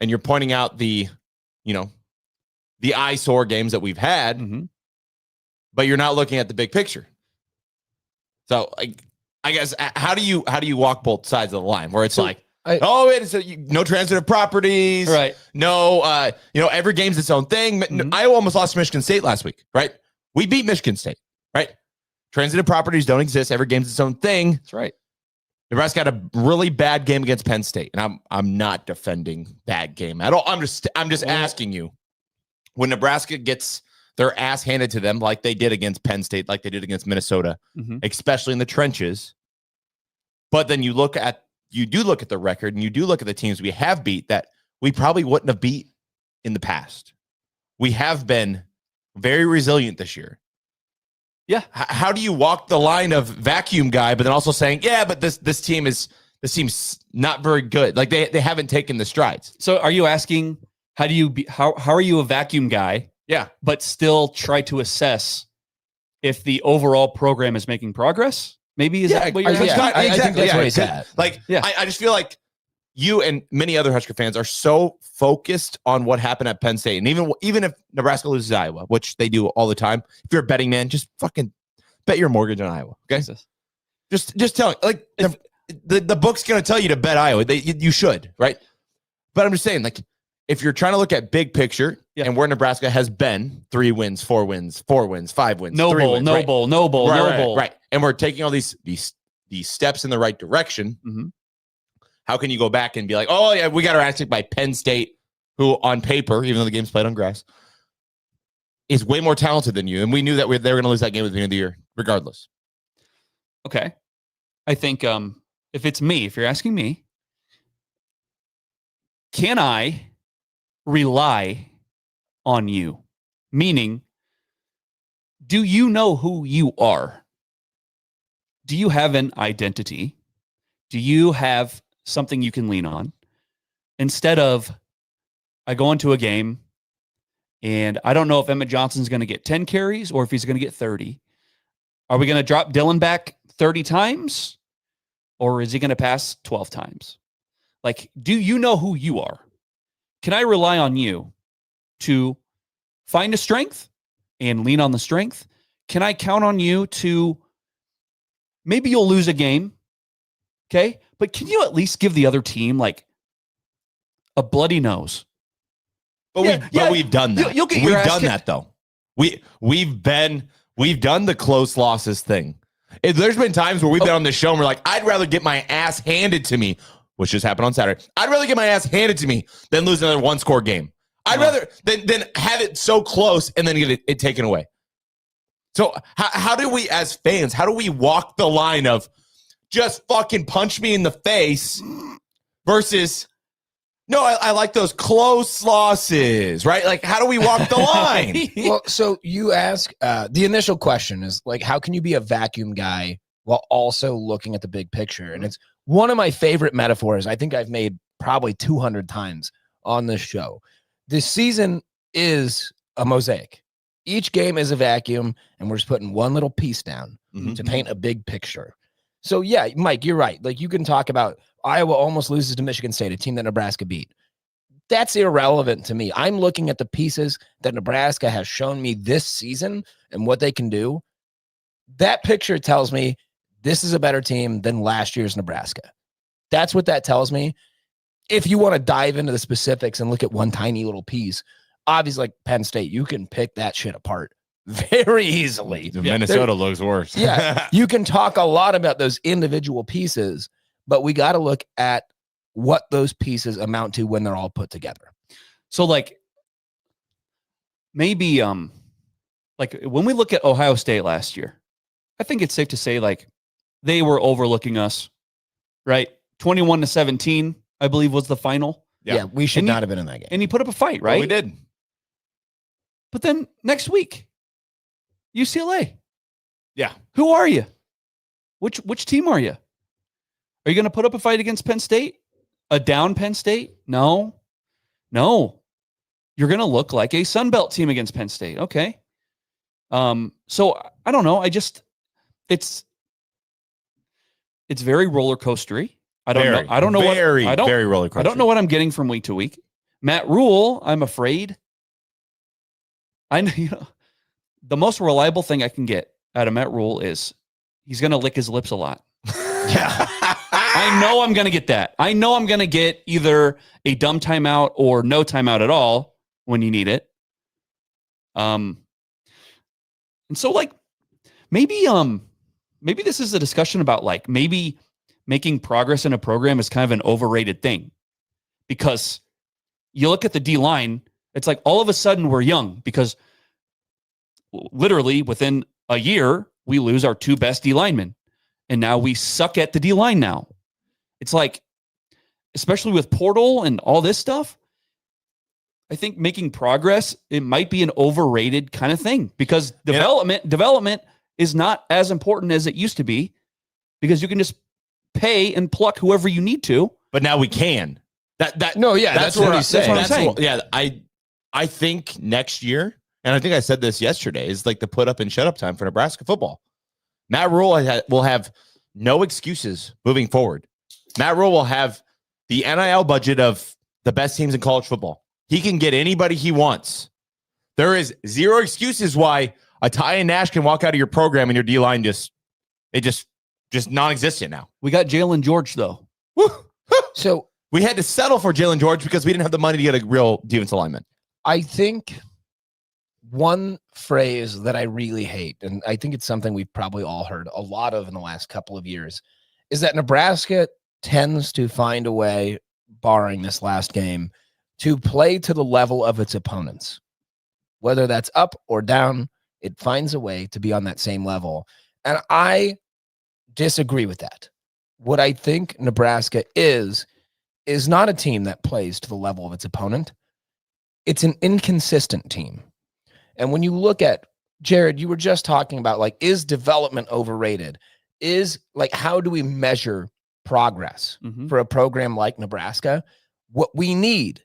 Speaker 4: And you're pointing out the eyesore games that we've had,
Speaker 3: Mhm.
Speaker 4: but you're not looking at the big picture. So I guess how do you walk both sides of the line where it's no transitive properties,
Speaker 3: Right.
Speaker 4: no every game's its own thing.
Speaker 3: Mhm.
Speaker 4: Iowa almost lost to Michigan State last week, right? We beat Michigan State, right? Transitive properties don't exist. Every game's its own thing.
Speaker 3: That's right.
Speaker 4: Nebraska had a really bad game against Penn State, and I'm not defending that game at all. I'm just asking you, when Nebraska gets their ass handed to them like they did against Penn State, like they did against Minnesota,
Speaker 3: Mhm.
Speaker 4: especially in the trenches, but then you do look at the record and you do look at the teams we have beat that we probably wouldn't have beat in the past. We have been very resilient this year.
Speaker 3: Yeah.
Speaker 4: How do you walk the line of vacuum guy, but then also saying, yeah, but this team is this seems not very good. Like they haven't taken the strides.
Speaker 3: So are you asking how are you a vacuum guy?
Speaker 4: Yeah.
Speaker 3: But still try to assess if the overall program is making progress? Maybe is that what you're asking?
Speaker 5: I think that's what he's at.
Speaker 4: Like, I just feel like you and many other Husker fans are so focused on what happened at Penn State. And even if Nebraska loses Iowa, which they do all the time, if you're a betting man, just fucking bet your mortgage on Iowa. Okay. Just tell like the book's going to tell you to bet Iowa. You should, right? But I'm just saying, like, if you're trying to look at big picture and where Nebraska has been 3 wins, 4 wins, 4 wins, 5 wins,
Speaker 3: no bowl,
Speaker 4: wins,
Speaker 3: no bowl, no bowl, no bowl.
Speaker 4: Right. And we're taking all these steps in the right direction.
Speaker 3: Mm-hmm.
Speaker 4: How can you go back and be like, oh, yeah, we got our ass kicked by Penn State, who on paper, even though the game's played on grass, is way more talented than you. And we knew that they were going to lose that game at the beginning of the year, regardless.
Speaker 3: Okay. I think if it's me, if you're asking me, can I rely on you? Meaning, do you know who you are? Do you have an identity? Do you have something you can lean on? Instead of, I go into a game and I don't know if Emmett Johnson's going to get 10 carries or if he's going to get 30. Are we going to drop Dylan back 30 times? Or is he going to pass 12 times? Like, do you know who you are? Can I rely on you to find a strength and lean on the strength? Can I count on you to, maybe you'll lose a game, okay? But can you at least give the other team like a bloody nose?
Speaker 4: But we've done that.
Speaker 3: You'll get
Speaker 4: we've
Speaker 3: your ass
Speaker 4: done
Speaker 3: kicked.
Speaker 4: that though. We've done the close losses thing. There's been times where we've been on the show and we're like, I'd rather get my ass handed to me, which just happened on Saturday. I'd rather get my ass handed to me than lose another 1-score game. I'd rather than have it so close and then get it taken away. So how do we, as fans, how do we walk the line of just fucking punch me in the face versus, no, I like those close losses, right? Like, how do we walk the line?
Speaker 5: Well, so you ask, the initial question is like, how can you be a vacuum guy while also looking at the big picture? And it's one of my favorite metaphors I think I've made probably 200 times on this show. This season is a mosaic. Each game is a vacuum, and we're just putting one little piece down to paint a big picture. So, yeah, Mike, you're right. Like, you can talk about Iowa almost loses to Michigan State, a team that Nebraska beat. That's irrelevant to me. I'm looking at the pieces that Nebraska has shown me this season and what they can do. That picture tells me this is a better team than last year's Nebraska. That's what that tells me. If you want to dive into the specifics and look at one tiny little piece, obviously, like Penn State, you can pick that shit apart very easily.
Speaker 4: Minnesota looks worse.
Speaker 5: Yeah, you can talk a lot about those individual pieces, but we got to look at what those pieces amount to when they're all put together.
Speaker 3: So, like, maybe, like when we look at Ohio State last year, I think it's safe to say, like, they were overlooking us, right? 21-17, I believe, was the final.
Speaker 5: Yeah, we should not have been in that game.
Speaker 3: And he put up a fight, right?
Speaker 4: Well, we did.
Speaker 3: But then next week, UCLA.
Speaker 4: Yeah.
Speaker 3: Who are you? Which team are you? Are you going to put up a fight against Penn State? A down Penn State? No. You're going to look like a Sun Belt team against Penn State. Okay. So I don't know. It's very roller coastery. I don't know. Very roller coaster. I don't know what I'm getting from week to week. Matt Rule, I'm afraid. I know, the most reliable thing I can get out of Matt Rule is he's going to lick his lips a lot.
Speaker 5: Yeah.
Speaker 3: I know I'm going to get that. I know I'm going to get either a dumb timeout or no timeout at all when you need it. And so, like, maybe this is a discussion about, like, maybe making progress in a program is kind of an overrated thing, because you look at the D line, it's like all of a sudden we're young, because literally within a year we lose our 2 best D linemen, and now we suck at the D line now. It's like, especially with portal and all this stuff, I think making progress, it might be an overrated kind of thing, because development is not as important as it used to be, because you can just pay and pluck whoever you need to.
Speaker 4: But now we can. That's
Speaker 5: what he's saying.
Speaker 3: That's what I'm saying.
Speaker 4: Yeah, I think next year, and I think I said this yesterday, is like the put up and shut up time for Nebraska football. Matt Rule will have no excuses moving forward. Matt Rule will have the NIL budget of the best teams in college football. He can get anybody he wants. There is zero excuses why a Ty and Nash can walk out of your program and your D line just non-existent now.
Speaker 3: We got Jalen George though.
Speaker 5: So
Speaker 4: we had to settle for Jalen George because we didn't have the money to get a real defensive lineman.
Speaker 5: I think one phrase that I really hate, and I think it's something we've probably all heard a lot of in the last couple of years, is that Nebraska tends to find a way, barring this last game, to play to the level of its opponents. Whether that's up or down, it finds a way to be on that same level. And I disagree with that. What I think Nebraska is not a team that plays to the level of its opponent. It's an inconsistent team. And when you look at, Jared, you were just talking about, like, is development overrated? How do we measure progress for a program like Nebraska? What we need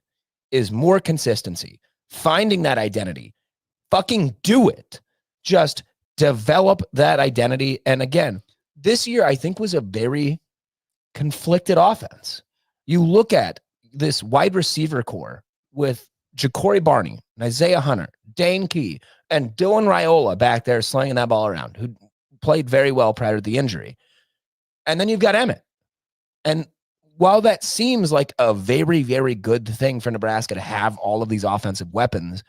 Speaker 5: is more consistency, finding that identity, fucking do it. Just develop that identity. And again, this year, I think, was a very conflicted offense. You look at this wide receiver core with Ja'Cory Barney, Isaiah Hunter, Dane Key, and Dylan Raiola back there slinging that ball around, who played very well prior to the injury. And then you've got Emmett. And while that seems like a very, very good thing for Nebraska to have all of these offensive weapons,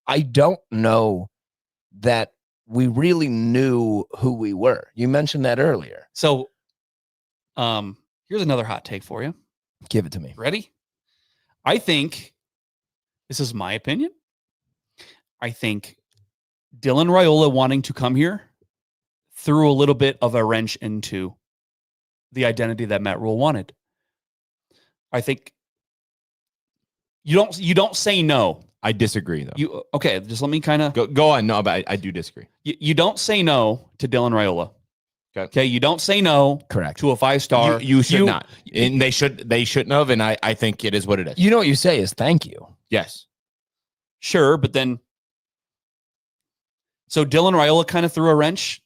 Speaker 5: I don't know that we really knew who we were. You mentioned that earlier.
Speaker 3: So here's another hot take for you.
Speaker 5: Give it to me.
Speaker 3: Ready? I think, this is my opinion, I think Dylan Raiola wanting to come here threw a little bit of a wrench into the identity that Matt Rule wanted. I think you don't say no.
Speaker 4: I disagree, though.
Speaker 3: Okay, just let me kind of
Speaker 4: go on. No, but I do disagree.
Speaker 3: You don't say no to Dylan Raiola. Okay, you don't say no.
Speaker 5: Correct.
Speaker 3: To a 5-star.
Speaker 4: You should not, and they shouldn't have. And I think it is what it is.
Speaker 5: You know what you say is thank you.
Speaker 4: Yes,
Speaker 3: sure, but then so Dylan Raiola kind of threw a wrench,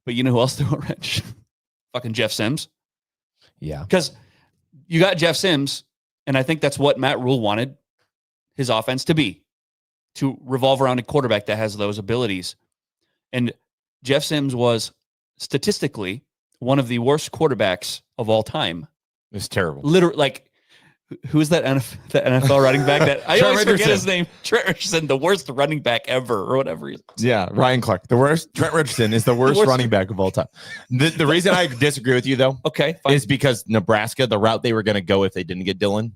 Speaker 3: but you know who else threw a wrench? Fucking Jeff Sims.
Speaker 5: Yeah,
Speaker 3: because you got Jeff Sims, and I think that's what Matt Rule wanted his offense to be, to revolve around a quarterback that has those abilities. And Jeff Sims was statistically one of the worst quarterbacks of all time.
Speaker 4: It's terrible.
Speaker 3: Literally, like, who's that NFL running back that I always forget his name? Trent Richardson, the worst running back ever, or whatever.
Speaker 4: Yeah, Ryan Clark, the worst. Trent Richardson is the worst running back of all time. The reason I disagree with you, though,
Speaker 3: okay, fine,
Speaker 4: is because Nebraska, the route they were going to go if they didn't get Dylan,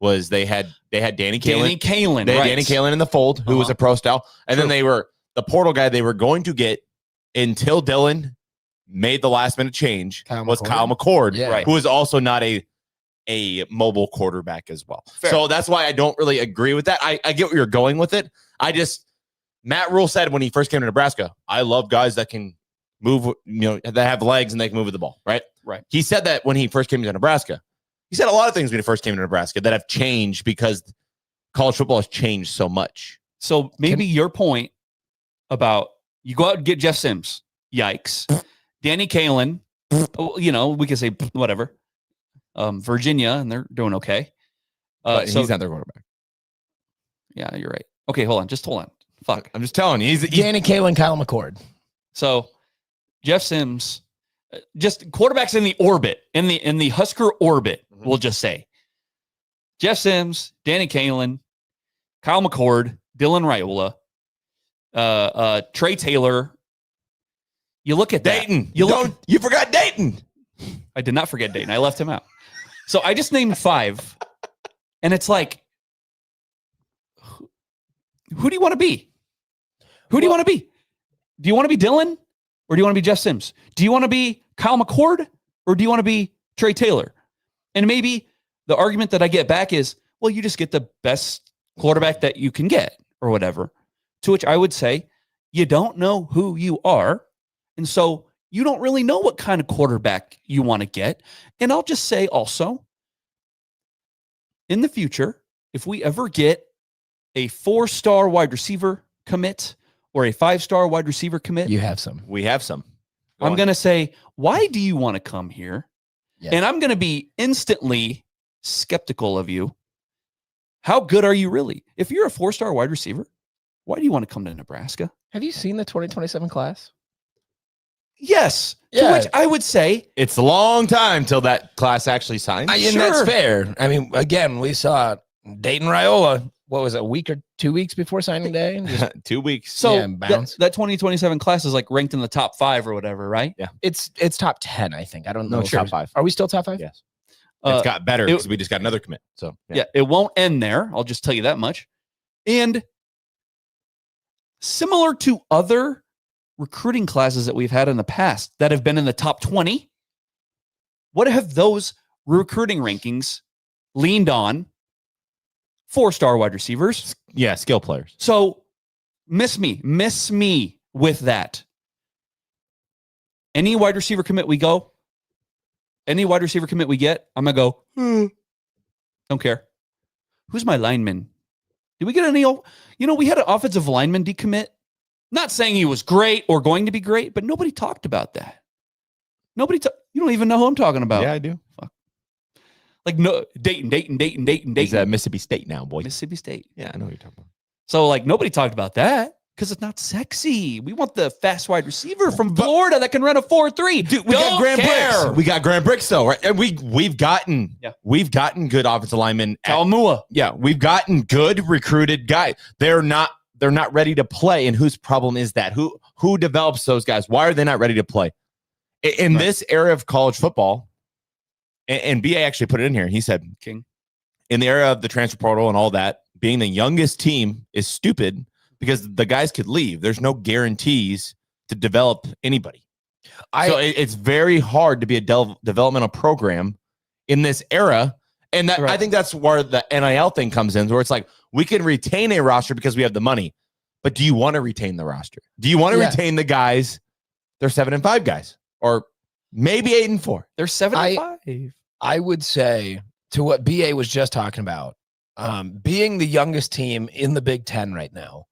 Speaker 4: was they had Danny Kaelin. They had Danny Kaelin in the fold, who was a pro style, and then they were the portal guy they were going to get until Dylan made the last minute change. Kyle McCord, who was also not a mobile quarterback as well. Fair. So that's why I don't really agree with that. I get where you're going with it. Matt Rule said when he first came to Nebraska, I love guys that can move, that have legs and they can move with the ball. Right. He said that when he first came to Nebraska. He said a lot of things when he first came to Nebraska that have changed because college football has changed so much.
Speaker 3: So maybe your point about you go out and get Jeff Sims. Yikes. Danny Kaelin, we could say whatever. Virginia, and they're doing okay.
Speaker 4: But he's not their quarterback.
Speaker 3: Yeah, you're right. Okay, hold on. Fuck.
Speaker 4: I'm just telling you. He's
Speaker 5: Danny Kaelin, Kyle McCord.
Speaker 3: So Jeff Sims, just quarterbacks in the orbit, in the Husker orbit, we'll just say. Jeff Sims, Danny Kaelin, Kyle McCord, Dylan Raiola, Trey Taylor. You look at
Speaker 4: Dayton.
Speaker 3: That.
Speaker 4: You forgot Dayton.
Speaker 3: I did not forget Dayton. I left him out. So I just named 5. And it's like, who do you want to be? Who do you want to be? Do you want to be Dylan or do you want to be Jeff Sims? Do you want to be Kyle McCord or do you want to be Trey Taylor? And maybe the argument that I get back is, well, you just get the best quarterback that you can get or whatever. To which I would say, you don't know who you are. And so you don't really know what kind of quarterback you want to get. And I'll just say also, in the future, if we ever get a 4-star wide receiver commit or a 5-star wide receiver commit,
Speaker 5: You have some.
Speaker 4: We have some.
Speaker 3: I'm going to say, why do you want to come here?
Speaker 5: Yeah.
Speaker 3: And I'm going to be instantly skeptical of you. How good are you really? If you're a 4-star wide receiver, why do you want to come to Nebraska?
Speaker 5: Have you seen the 2027 class?
Speaker 3: Yes. To
Speaker 5: Yeah.
Speaker 3: which I would say,
Speaker 4: It's a long time till that class actually signs.
Speaker 5: And that's fair. I mean, again, we saw Dayton Raiola, what was it, a week or 2 weeks before signing day? Just,
Speaker 4: 2 weeks.
Speaker 3: so
Speaker 5: Yeah, bounce.
Speaker 3: that 2027 class is like ranked in the top 5 or whatever, right?
Speaker 4: Yeah.
Speaker 5: it's top 10, I think. I don't know.
Speaker 4: No, it's
Speaker 5: if
Speaker 4: top 5.
Speaker 5: Are we still top 5?
Speaker 4: Yes.
Speaker 3: Uh,
Speaker 4: It's got better because we just got another commit. So
Speaker 3: yeah, it won't end there. I'll just tell you that much. And similar to other recruiting classes that we've had in the past that have been in the top 20, what have those recruiting rankings leaned on? 4-star wide receivers.
Speaker 4: Yeah, skill players.
Speaker 3: So miss me with that. Any wide receiver commit we get, I'm going to go, don't care. Who's my lineman? Did we get any? We had an offensive lineman decommit. Not saying he was great or going to be great, but nobody talked about that. You don't even know who I'm talking about.
Speaker 4: Yeah, I do.
Speaker 3: Like no Dayton.
Speaker 4: He's at Mississippi State now, boy.
Speaker 3: Mississippi State.
Speaker 4: Yeah, I know what you're talking about.
Speaker 3: So like nobody talked about that because it's not sexy. We want the fast wide receiver from Florida that can run a 4.3.
Speaker 4: Dude, we got Graham Bricks. We got Graham Bricks though, right? And we've gotten good offensive linemen.
Speaker 3: Kalmua.
Speaker 4: Yeah, we've gotten good recruited guys. They're not ready to play. And whose problem is that? Who develops those guys? Why are they not ready to play? In this era of college football, and BA actually put it in here. He said,
Speaker 3: King,
Speaker 4: in the era of the transfer portal and all that, being the youngest team is stupid because the guys could leave. There's no guarantees to develop anybody. So it's very hard to be a developmental program in this era. And that I think that's where the NIL thing comes in, where it's like, we can retain a roster because we have the money. But do you want to retain the roster? Do you want to retain the guys? They're 7-5 guys, or maybe 8-4.
Speaker 3: They're 7-5.
Speaker 5: I would say, to what BA was just talking about, being the youngest team in the Big Ten right now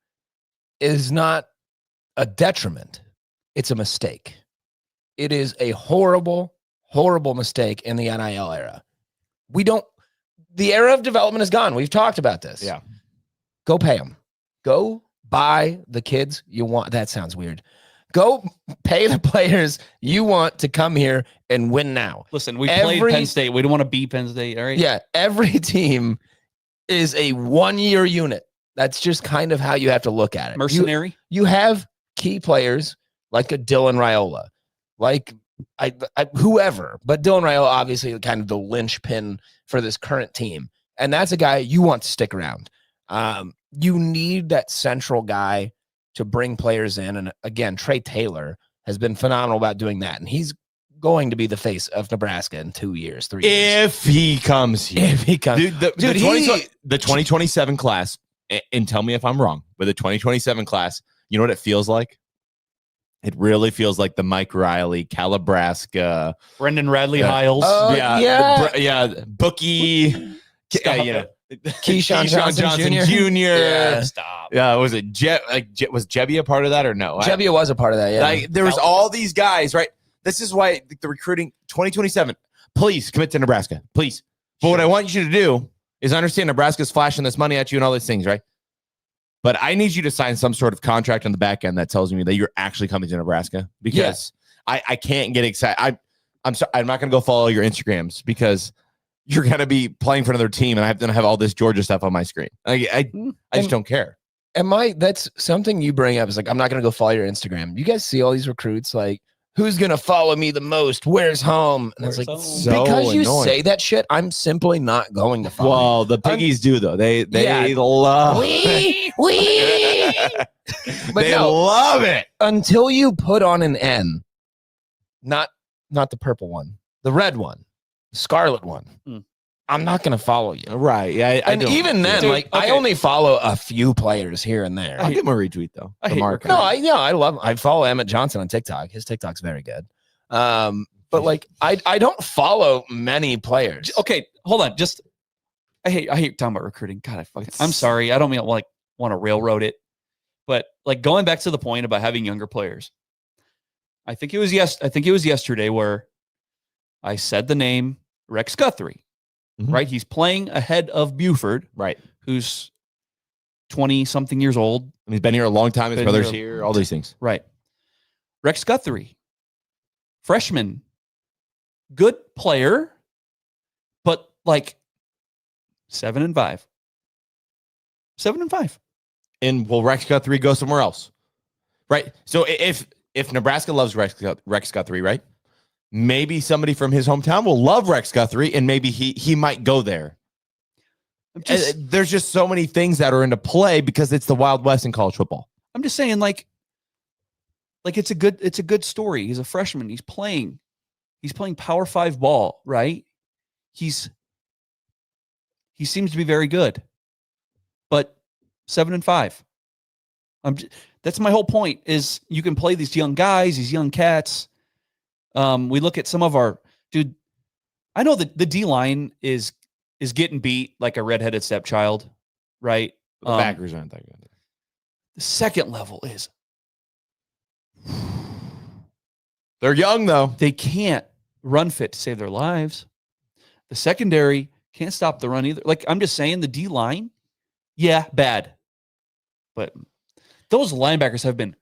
Speaker 5: is not a detriment. It's a mistake. It is a horrible, horrible mistake in the NIL era. The era of development is gone. We've talked about this.
Speaker 4: Yeah.
Speaker 5: Go pay them. Go buy the kids you want. That sounds weird. Go pay the players you want to come here and win now.
Speaker 3: Listen, we played Penn State. We don't want to beat Penn State. All right.
Speaker 5: Yeah. Every team is a 1-year unit. That's just kind of how you have to look at it.
Speaker 3: Mercenary.
Speaker 5: You have key players like a Dylan Raiola, like whoever, but Dylan Raiola, obviously kind of the linchpin for this current team. And that's a guy you want to stick around. You need that central guy to bring players in. And again, Trey Taylor has been phenomenal about doing that. And he's going to be the face of Nebraska in 2 years, 3 years.
Speaker 4: If he comes here.
Speaker 5: If he comes.
Speaker 4: Dude, the 2027 class, and tell me if I'm wrong, but the 2027 class, you know what it feels like? It really feels like the Mike Riley, Calabraska,
Speaker 3: Brendan Radley Hiles.
Speaker 4: Bookie,
Speaker 5: Keyshawn Johnson Jr.
Speaker 4: Yeah.
Speaker 3: Stop.
Speaker 4: Yeah, was it was Jebby a part of that or no?
Speaker 5: Jebby was a part of that. Yeah,
Speaker 4: like there was all these guys, right? This is why the recruiting 2027. Please commit to Nebraska, please. But what I want you to do is understand Nebraska's flashing this money at you and all these things, right? But I need you to sign some sort of contract on the back end that tells me that you're actually coming to Nebraska, because I can't get excited. I'm sorry, I'm not going to go follow your Instagrams because you're going to be playing for another team and I have to have all this Georgia stuff on my screen. I just don't care.
Speaker 5: And that's something you bring up is like, I'm not going to go follow your Instagram. You guys see all these recruits like, who's going to follow me the most? Where's home? And it's like,
Speaker 4: so
Speaker 5: because you
Speaker 4: annoying.
Speaker 5: Say that shit, I'm simply not going to follow.
Speaker 4: Well, the piggies do though. They love
Speaker 5: it. But
Speaker 4: they love it.
Speaker 5: Until you put on an N, not the purple one, the red one, the scarlet one. I'm not going to follow you.
Speaker 4: Right. Yeah.
Speaker 5: And even then,
Speaker 3: Dude,
Speaker 5: like
Speaker 3: okay.
Speaker 5: I only follow a few players here and there.
Speaker 4: I'll give him a retweet though.
Speaker 3: I
Speaker 4: The
Speaker 3: hate
Speaker 4: marker.
Speaker 5: No, I follow Emmett Johnson on TikTok. His TikTok's very good. But like I don't follow many players.
Speaker 3: Okay, hold on. Just I hate talking about recruiting. God, I'm sorry. I don't mean want to railroad it, but like going back to the point about having younger players. I think it was yesterday where I said the name Rex Guthrie.
Speaker 4: Mhm.
Speaker 3: Right, he's playing ahead of Buford.
Speaker 4: Right.
Speaker 3: Who's 20-something years old.
Speaker 4: And he's been here a long time. His
Speaker 3: Been
Speaker 4: brother's
Speaker 3: here-
Speaker 4: here. All these things.
Speaker 3: Right. Rex Guthrie, freshman, good player, but like 7-5. 7-5.
Speaker 4: And will Rex Guthrie go somewhere else? Right. So if Nebraska loves Rex Guthrie, right? Maybe somebody from his hometown will love Rex Guthrie, and maybe he might go there. There's just so many things that are into play because it's the Wild West in college football.
Speaker 3: I'm just saying, like it's a good story. He's a freshman. He's playing Power 5 ball, right? He seems to be very good, but 7-5. That's my whole point. Is you can play these young guys, these young cats. We look at some of our dude. I know that the D line is getting beat like a redheaded stepchild, right?
Speaker 4: The backers aren't that good.
Speaker 3: The second level is
Speaker 4: They're young though.
Speaker 3: they can't run fit to save their lives. The secondary can't stop the run either. Like I'm just saying, the D line, yeah, bad, but those linebackers have been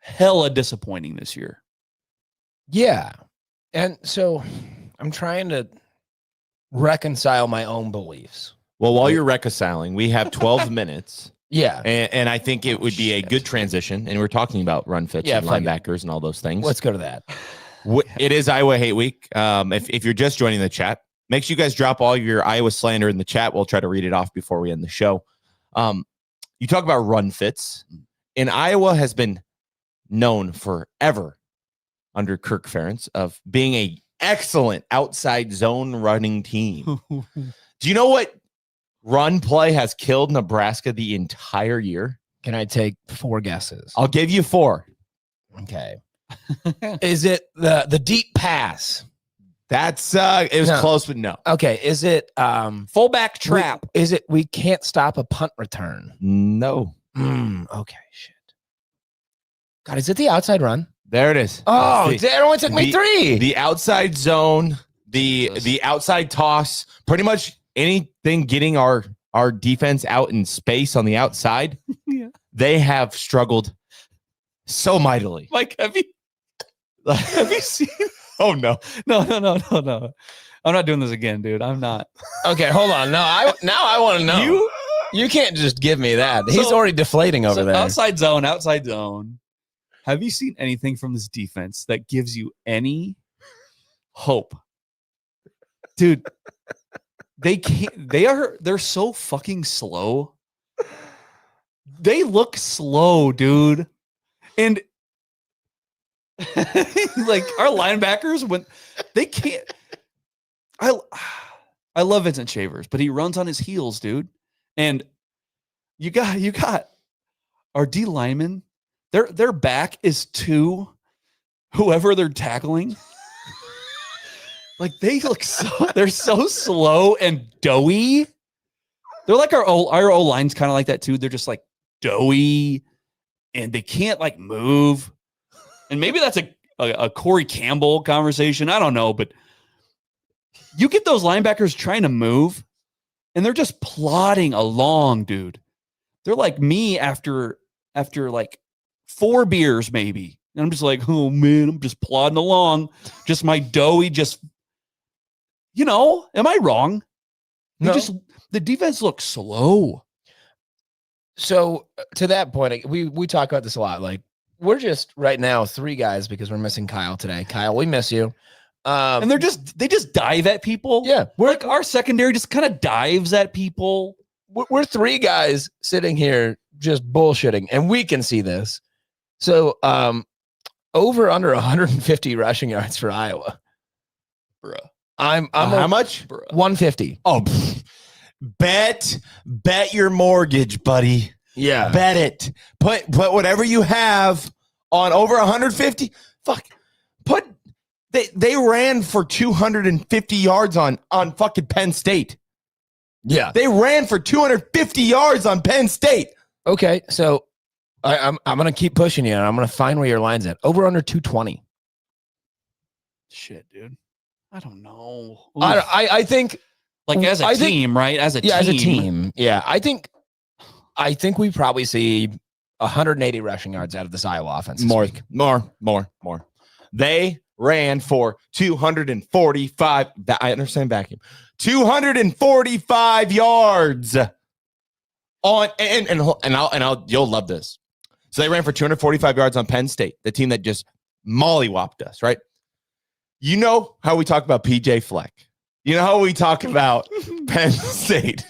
Speaker 3: hella disappointing this year.
Speaker 5: Yeah. And so I'm trying to reconcile my own beliefs.
Speaker 4: Well, while you're reconciling, we have 12 minutes.
Speaker 5: Yeah.
Speaker 4: And I think it would be a good transition. And we're talking about run fits and
Speaker 5: fuck it.
Speaker 4: linebackers and all those things.
Speaker 5: Let's go to that.
Speaker 4: It is Iowa Hate Week. If you're just joining the chat, make sure you guys drop all your Iowa slander in the chat. We'll try to read it off before we end the show. You talk about run fits, and Iowa has been known forever under Kirk Ferentz of being a excellent outside zone running team. Do you know what run play has killed Nebraska the entire year?
Speaker 5: Can I take 4 guesses?
Speaker 4: I'll give you 4.
Speaker 5: Okay. Is it the deep pass?
Speaker 4: That's it was
Speaker 5: No.
Speaker 4: close, but no.
Speaker 5: Okay. Is it
Speaker 3: Fullback trap.
Speaker 5: Is it we can't stop a punt return?
Speaker 4: No.
Speaker 5: Okay, shit. God, is it the outside run?
Speaker 4: There it is.
Speaker 5: Oh,
Speaker 4: The-
Speaker 5: it only took me 3.
Speaker 4: The outside zone, the outside toss, pretty much anything getting our defense out in space on the outside.
Speaker 3: Yeah.
Speaker 4: They have struggled so mightily.
Speaker 3: Like, have you seen?
Speaker 4: Oh no.
Speaker 3: No. I'm not doing this again, dude. I'm not.
Speaker 5: Okay, hold on. No, I want to know. You can't just give me that. He's already deflating over there.
Speaker 3: Outside zone. Have you seen anything from this defense that gives you any hope? Dude, they're so fucking slow. They look slow, dude. And like our linebackers, when they can't, I love Vincent Shavers, but he runs on his heels, dude. And you got our D linemen. Their back is to whoever they're tackling. Like they're so slow and doughy. They're like our O line's kind of like that too. They're just like doughy, and they can't like move. And maybe that's a Corey Campbell conversation. I don't know, but you get those linebackers trying to move, and they're just plodding along, dude. They're like me after like 4 beers, maybe. And I'm just like, oh man, I'm just plodding along. Just my doughy, am I wrong?
Speaker 5: No.
Speaker 3: The defense looks slow.
Speaker 5: So to that point, we talk about this a lot. Like we're just right now 3 guys because we're missing Kyle today. Kyle, we miss you.
Speaker 3: And they just dive at people.
Speaker 5: Yeah,
Speaker 3: We're like our secondary just kind of dives at people.
Speaker 5: we're 3 guys sitting here just bullshitting, and we can see this. So over under 150 rushing yards for Iowa.
Speaker 3: Bruh.
Speaker 5: I'm
Speaker 4: how much?
Speaker 5: 150.
Speaker 4: Oh, bet your mortgage, buddy.
Speaker 5: Yeah.
Speaker 4: Bet it. Put whatever you have on over 150. Fuck. They ran for 250 yards on fucking Penn State.
Speaker 5: Yeah.
Speaker 4: They ran for 250 yards on Penn State.
Speaker 5: Okay, so I'm gonna keep pushing you, and I'm gonna find where your line's at. Over under 220.
Speaker 3: Shit, dude. I don't know.
Speaker 5: I think
Speaker 3: like as a team, right? As a team.
Speaker 5: Yeah, I think we probably see 180 rushing yards out of this Iowa offense.
Speaker 4: More. They ran for 245. I understand vacuum. 245 yards on you'll love this. So they ran for 245 yards on Penn State, the team that just mollywopped us, right? You know how we talk about PJ Fleck. You know how we talk about Penn State.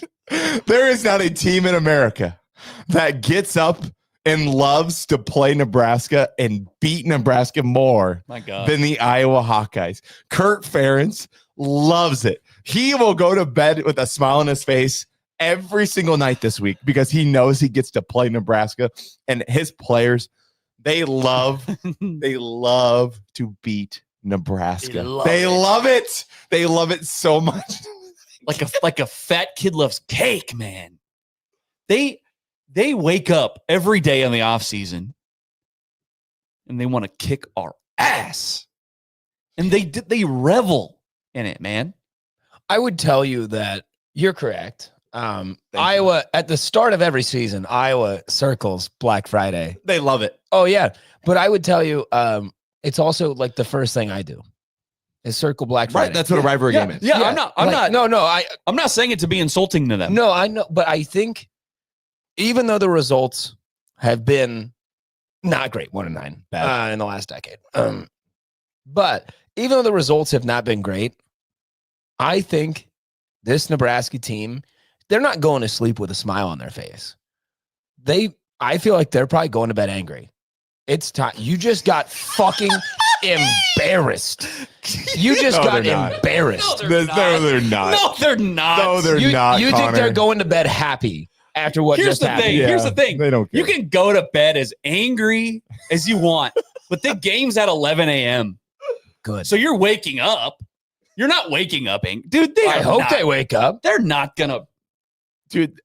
Speaker 4: There is not a team in America that gets up and loves to play Nebraska and beat Nebraska more than the Iowa Hawkeyes. Kurt Ferentz loves it. He will go to bed with a smile on his face every single night this week because he knows he gets to play Nebraska, and his players, they love to beat Nebraska. They love it. They love it so much.
Speaker 3: Like a fat kid loves cake, man. They wake up every day in the off season and they want to kick our ass. And they revel in it, man.
Speaker 5: I would tell you that you're correct. Iowa, at the start of every season, Iowa circles Black Friday.
Speaker 4: They love it.
Speaker 5: Oh, yeah. But I would tell you, it's also like the first thing I do is circle Black Friday.
Speaker 4: Right, that's what a rivalry game is.
Speaker 3: Yeah, I'm not saying it to be insulting to them.
Speaker 5: No, I know, but I think even though the results have been not great, 1-9 in the last decade, but even though the results have not been great, I think this Nebraska team, they're not going to sleep with a smile on their face. I feel like they're probably going to bed angry. It's time. You just got fucking embarrassed. You just got embarrassed.
Speaker 4: No, they're not.
Speaker 3: No, they're not.
Speaker 4: No, they're not.
Speaker 5: You think they're going to bed happy after what just happened?
Speaker 3: Here's the thing.
Speaker 4: They don't care.
Speaker 3: You can go to bed as angry as you want, but the game's at 11 a.m.
Speaker 5: Good.
Speaker 3: So you're waking up. You're not waking up angry. Dude,
Speaker 5: I hope they wake up.
Speaker 3: They're not going to.
Speaker 4: Dude,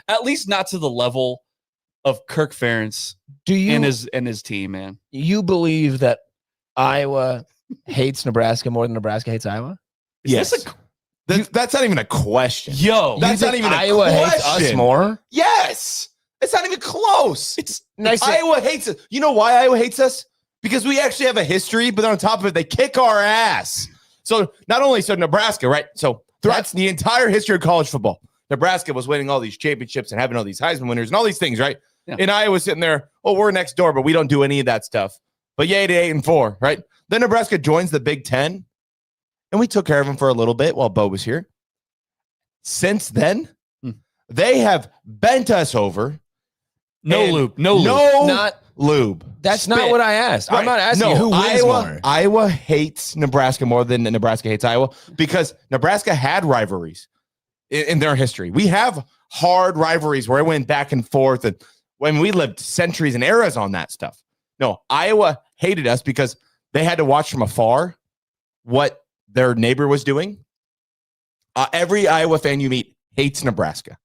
Speaker 3: at least not to the level of Kirk Ferentz and his team, man.
Speaker 5: You believe that Iowa hates Nebraska more than Nebraska hates Iowa?
Speaker 4: Yes. That's not even a question.
Speaker 3: Yo,
Speaker 4: that's not even
Speaker 5: Iowa
Speaker 4: a question.
Speaker 5: hates us more?
Speaker 4: Yes. It's not even close.
Speaker 5: It's nice.
Speaker 4: Iowa hates us. You know why Iowa hates us? Because we actually have a history, but on top of it, they kick our ass. So not only Nebraska, right? So throughout the entire history of college football, Nebraska was winning all these championships and having all these Heisman winners and all these things, right? Yeah. And Iowa sitting there, we're next door, but we don't do any of that stuff. But yay to 8-4, right? Then Nebraska joins the Big Ten, and we took care of them for a little bit while Bo was here. Since then, they have bent us over.
Speaker 3: No lube.
Speaker 5: Not
Speaker 4: lube.
Speaker 5: That's
Speaker 4: Spit.
Speaker 5: Not what I asked.
Speaker 4: Right.
Speaker 5: I'm not asking who wins more.
Speaker 4: Iowa hates Nebraska more than Nebraska hates Iowa because Nebraska had rivalries in their history. We have hard rivalries where it went back and forth, and when we lived centuries and eras on that stuff. No, Iowa hated us because they had to watch from afar what their neighbor was doing. Every Iowa fan you meet hates Nebraska.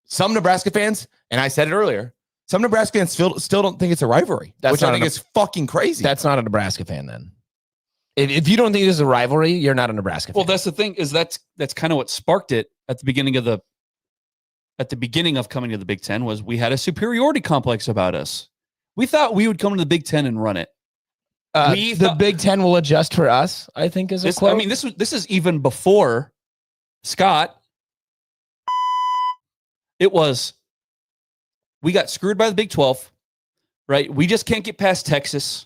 Speaker 4: Some Nebraska fans, and I said it earlier, some Nebraska fans still don't think it's a rivalry, which I think is fucking crazy.
Speaker 5: That's not a Nebraska fan then. If you don't think it's a rivalry, you're not a Nebraska fan.
Speaker 3: Well, that's the thing, is that's kind of what sparked it at the beginning of coming to the Big Ten. Was we had a superiority complex about us. We thought we would come to the Big Ten and run it.
Speaker 5: The Big Ten will adjust for us, I think, is a quote.
Speaker 3: I mean, this is even before Scott. It was, we got screwed by the Big 12, right? We just can't get past Texas.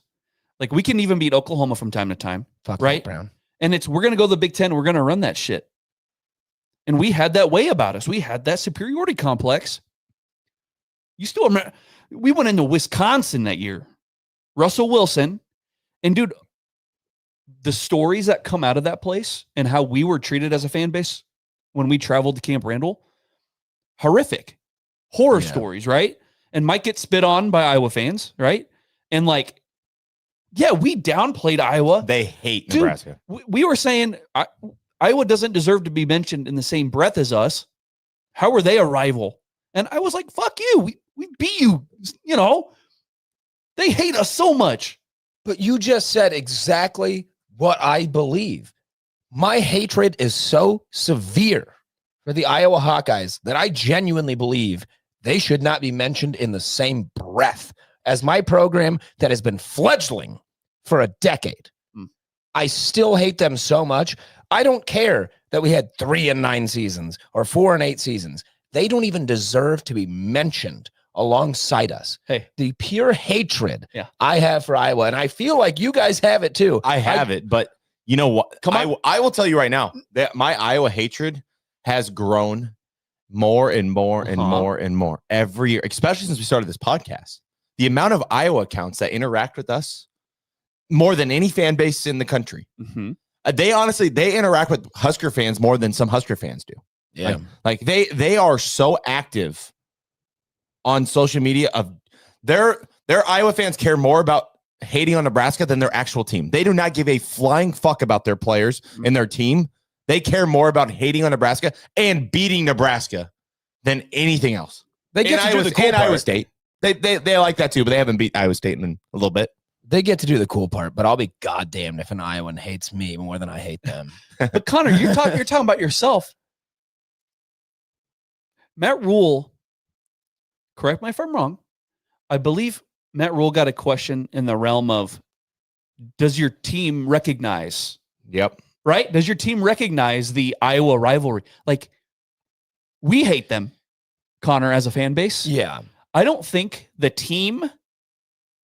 Speaker 3: Like, we can even beat Oklahoma from time to time, right?
Speaker 5: Brown.
Speaker 3: And we're going to go to the Big Ten. We're going to run that shit. And we had that way about us. We had that superiority complex. You still remember, we went into Wisconsin that year. Russell Wilson. And, dude, the stories that come out of that place and how we were treated as a fan base when we traveled to Camp Randall, horrific, horror stories, right? And might get spit on by Iowa fans, right? And like, yeah, we downplayed Iowa.
Speaker 4: They hate Nebraska.
Speaker 3: We were saying Iowa doesn't deserve to be mentioned in the same breath as us. How are they a rival? And I was like, fuck you. We beat you. You know, they hate us so much.
Speaker 5: But you just said exactly what I believe. My hatred is so severe for the Iowa Hawkeyes that I genuinely believe they should not be mentioned in the same breath as my program that has been fledgling for a decade. I still hate them so much. I don't care that we had 3 and 9 seasons or 4 and 8 seasons. They don't even deserve to be mentioned alongside us.
Speaker 3: Hey,
Speaker 5: the pure hatred I have for Iowa, and I feel like you guys have it too.
Speaker 4: I have it, but you know what? I will tell you right now that my Iowa hatred has grown more and more and more and more every year, especially since we started this podcast. The amount of Iowa accounts that interact with us more than any fan base in the country. They interact with Husker fans more than some Husker fans do.
Speaker 5: Yeah,
Speaker 4: like they are so active on social media. Of their Iowa fans care more about hating on Nebraska than their actual team. They do not give a flying fuck about their players and their team. They care more about hating on Nebraska and beating Nebraska than anything else.
Speaker 5: They get to do the cool part.
Speaker 4: Iowa State. They like that too, but they haven't beat Iowa State in a little bit.
Speaker 5: They get to do the cool part, but I'll be goddamned if an Iowan hates me more than I hate them.
Speaker 3: But Connor, you're talking about yourself. Matt Rule, correct me if I'm wrong, I believe Matt Rule got a question in the realm of, does your team recognize?
Speaker 4: Yep.
Speaker 3: Right? Does your team recognize the Iowa rivalry? Like, we hate them, Connor, as a fan base.
Speaker 5: Yeah.
Speaker 3: I don't think the team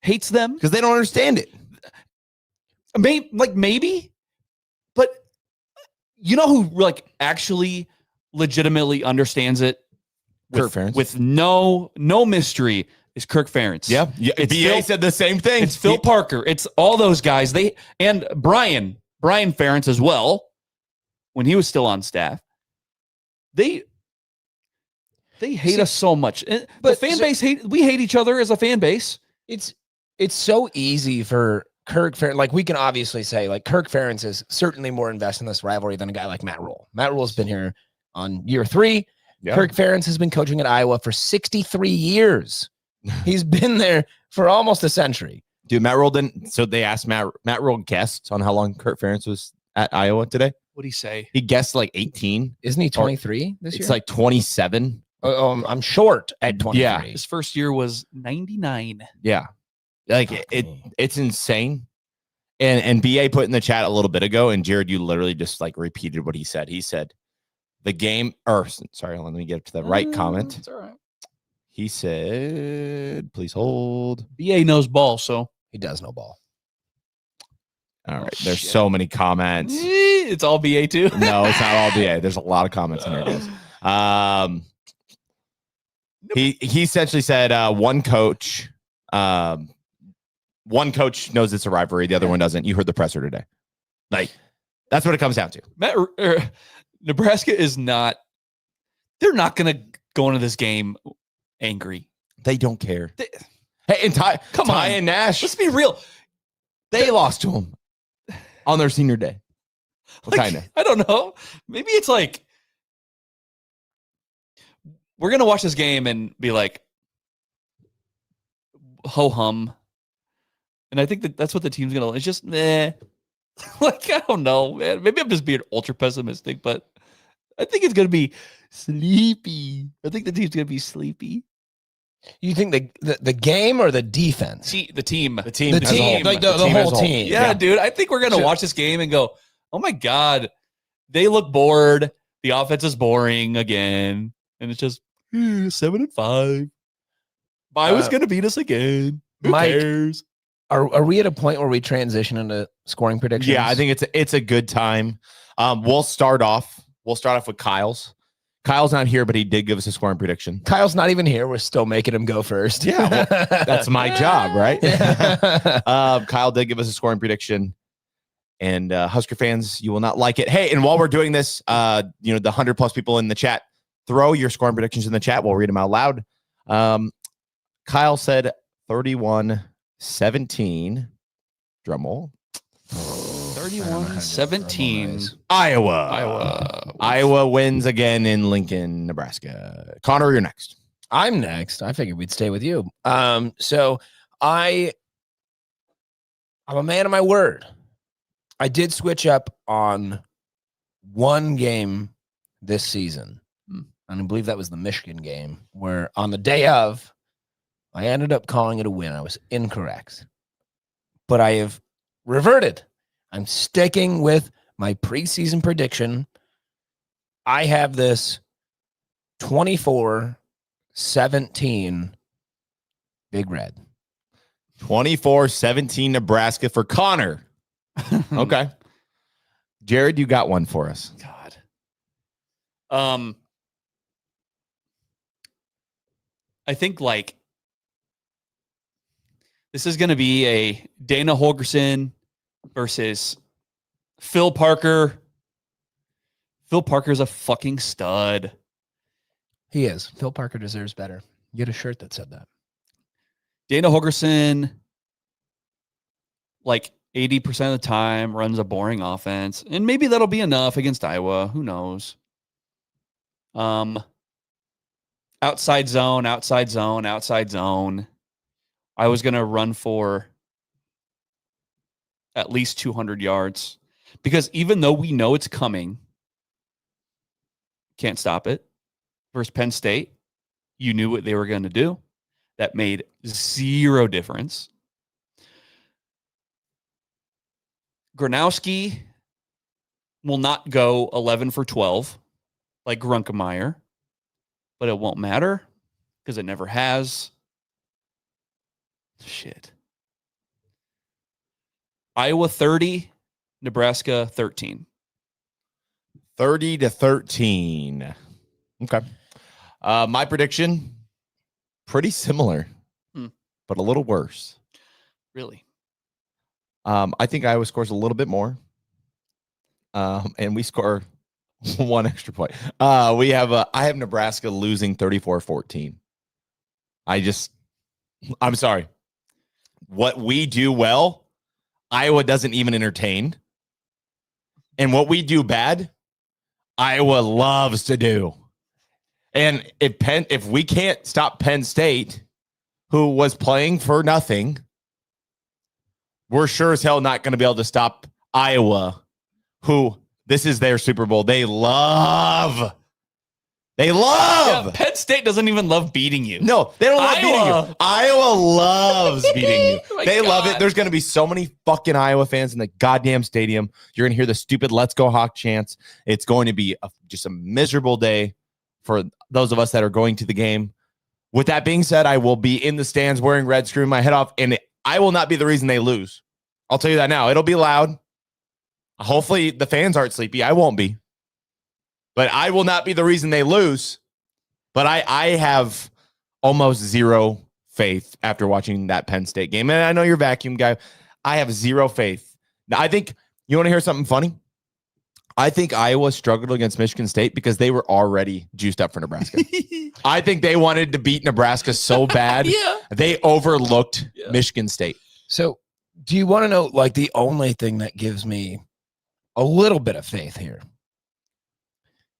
Speaker 3: hates them.
Speaker 4: Because they don't understand it.
Speaker 3: Maybe. But you know who like actually legitimately understands it with no mystery is Kirk Ferentz.
Speaker 4: Yeah. BA said the same thing.
Speaker 3: It's Phil Parker. It's all those guys. And Brian Ferentz as well, when he was still on staff. They hate us so much. But the fan base we hate each other as a fan base.
Speaker 5: It's so easy for Kirk Ferentz. Like, we can obviously say, like, Kirk Ferentz is certainly more invested in this rivalry than a guy like Matt Rule. Matt Rule's been here on year 3. Yeah. Kirk Ferentz has been coaching at Iowa for 63 years. He's been there for almost a century.
Speaker 4: Dude, Matt Rule didn't. So they asked Matt Rule guessed on how long Kirk Ferentz was at Iowa today.
Speaker 3: What'd he say?
Speaker 4: He guessed like 18.
Speaker 5: Isn't he 23 this year?
Speaker 4: It's like 27.
Speaker 5: I'm short at 23.
Speaker 3: Yeah. His first year was 99.
Speaker 4: Yeah. Like it's insane. And BA put in the chat a little bit ago, and Jared, you literally just like repeated what he said. He said let me get to the right comment.
Speaker 3: It's all right.
Speaker 4: He said, please hold.
Speaker 3: BA knows ball, so
Speaker 5: he does know ball.
Speaker 4: All right. There's so many comments.
Speaker 3: It's all BA too.
Speaker 4: No, it's not all BA. There's a lot of comments in there, guys. He essentially said one coach knows it's a rivalry, the other one doesn't. You heard the presser today. Like, that's what it comes down to.
Speaker 3: Nebraska is not. They're not going to go into this game angry.
Speaker 4: They don't care. Hey, and Ty and Nash.
Speaker 3: Let's be real.
Speaker 4: They lost to him on their senior day. What kind of?
Speaker 3: I don't know. Maybe it's like we're going to watch this game and be like, ho hum. And I think that's what the team's going to. It's just, like, I don't know, man. Maybe I'm just being ultra pessimistic, but I think it's going to be sleepy. I think the team's going to be sleepy.
Speaker 5: You think the game or the defense?
Speaker 3: The team.
Speaker 5: The team. Like the whole team.
Speaker 3: Yeah, dude. I think we're going to watch this game and go, oh my God, they look bored. The offense is boring again. And it's just 7-5. Iowa's going to beat us again. Who cares?
Speaker 5: Are we at a point where we transition into scoring predictions?
Speaker 4: Yeah, I think it's a good time. We'll start off with Kyle's. Kyle's not here, but he did give us a scoring prediction.
Speaker 5: Kyle's not even here. We're still making him go first.
Speaker 4: Yeah, well, that's my job, right? Kyle did give us a scoring prediction. And Husker fans, you will not like it. Hey, and while we're doing this, the 100+ people in the chat, throw your scoring predictions in the chat. We'll read them out loud. Kyle said 31-17. Drum roll.
Speaker 3: 31-17.
Speaker 4: Iowa wins again in Lincoln, Nebraska. Connor, you're next.
Speaker 5: I'm next. I figured we'd stay with you. So I'm a man of my word. I did switch up on one game this season. And I believe that was the Michigan game, where on the day of, I ended up calling it a win. I was incorrect. But I have reverted. I'm sticking with my preseason prediction. I have this 24-17 Big Red.
Speaker 4: 24-17 Nebraska for Connor. Okay. Jared, you got one for us.
Speaker 3: God. I think this is going to be a Dana Holgorsen versus Phil Parker. Phil Parker's a fucking stud.
Speaker 5: He is. Phil Parker deserves better. You get a shirt that said that.
Speaker 3: Dana Holgorsen, 80% of the time, runs a boring offense. And maybe that'll be enough against Iowa. Who knows? Outside zone. I was going to run for at least 200 yards. Because even though we know it's coming, can't stop it. Versus Penn State, you knew what they were going to do. That made zero difference. Gronowski will not go 11 for 12 like Grunkemeyer, but it won't matter because it never has. Shit. Iowa 30, Nebraska 13.
Speaker 4: 30-13. Okay. My prediction, pretty similar, but a little worse.
Speaker 3: Really?
Speaker 4: I think Iowa scores a little bit more. And we score one extra point. I have Nebraska losing 34-14. I'm sorry. What we do well, Iowa doesn't even entertain. And what we do bad, Iowa loves to do. And if we can't stop Penn State, who was playing for nothing, we're sure as hell not going to be able to stop Iowa, who this is their Super Bowl. They love. Yeah,
Speaker 3: Penn State doesn't even love beating you.
Speaker 4: No, they don't love beating you. Iowa loves beating you. They love it. There's going to be so many fucking Iowa fans in the goddamn stadium. You're going to hear the stupid "Let's Go Hawk" chants. It's going to be just a miserable day for those of us that are going to the game. With that being said, I will be in the stands wearing red, screwing my head off, and I will not be the reason they lose. I'll tell you that now. It'll be loud. Hopefully the fans aren't sleepy. I won't be. But I will not be the reason they lose. But I have almost zero faith after watching that Penn State game. And I know you're a vacuum guy. I have zero faith. Now, I think, you want to hear something funny? I think Iowa struggled against Michigan State because they were already juiced up for Nebraska. I think they wanted to beat Nebraska so bad. They overlooked Michigan State.
Speaker 5: So do you want to know, the only thing that gives me a little bit of faith here?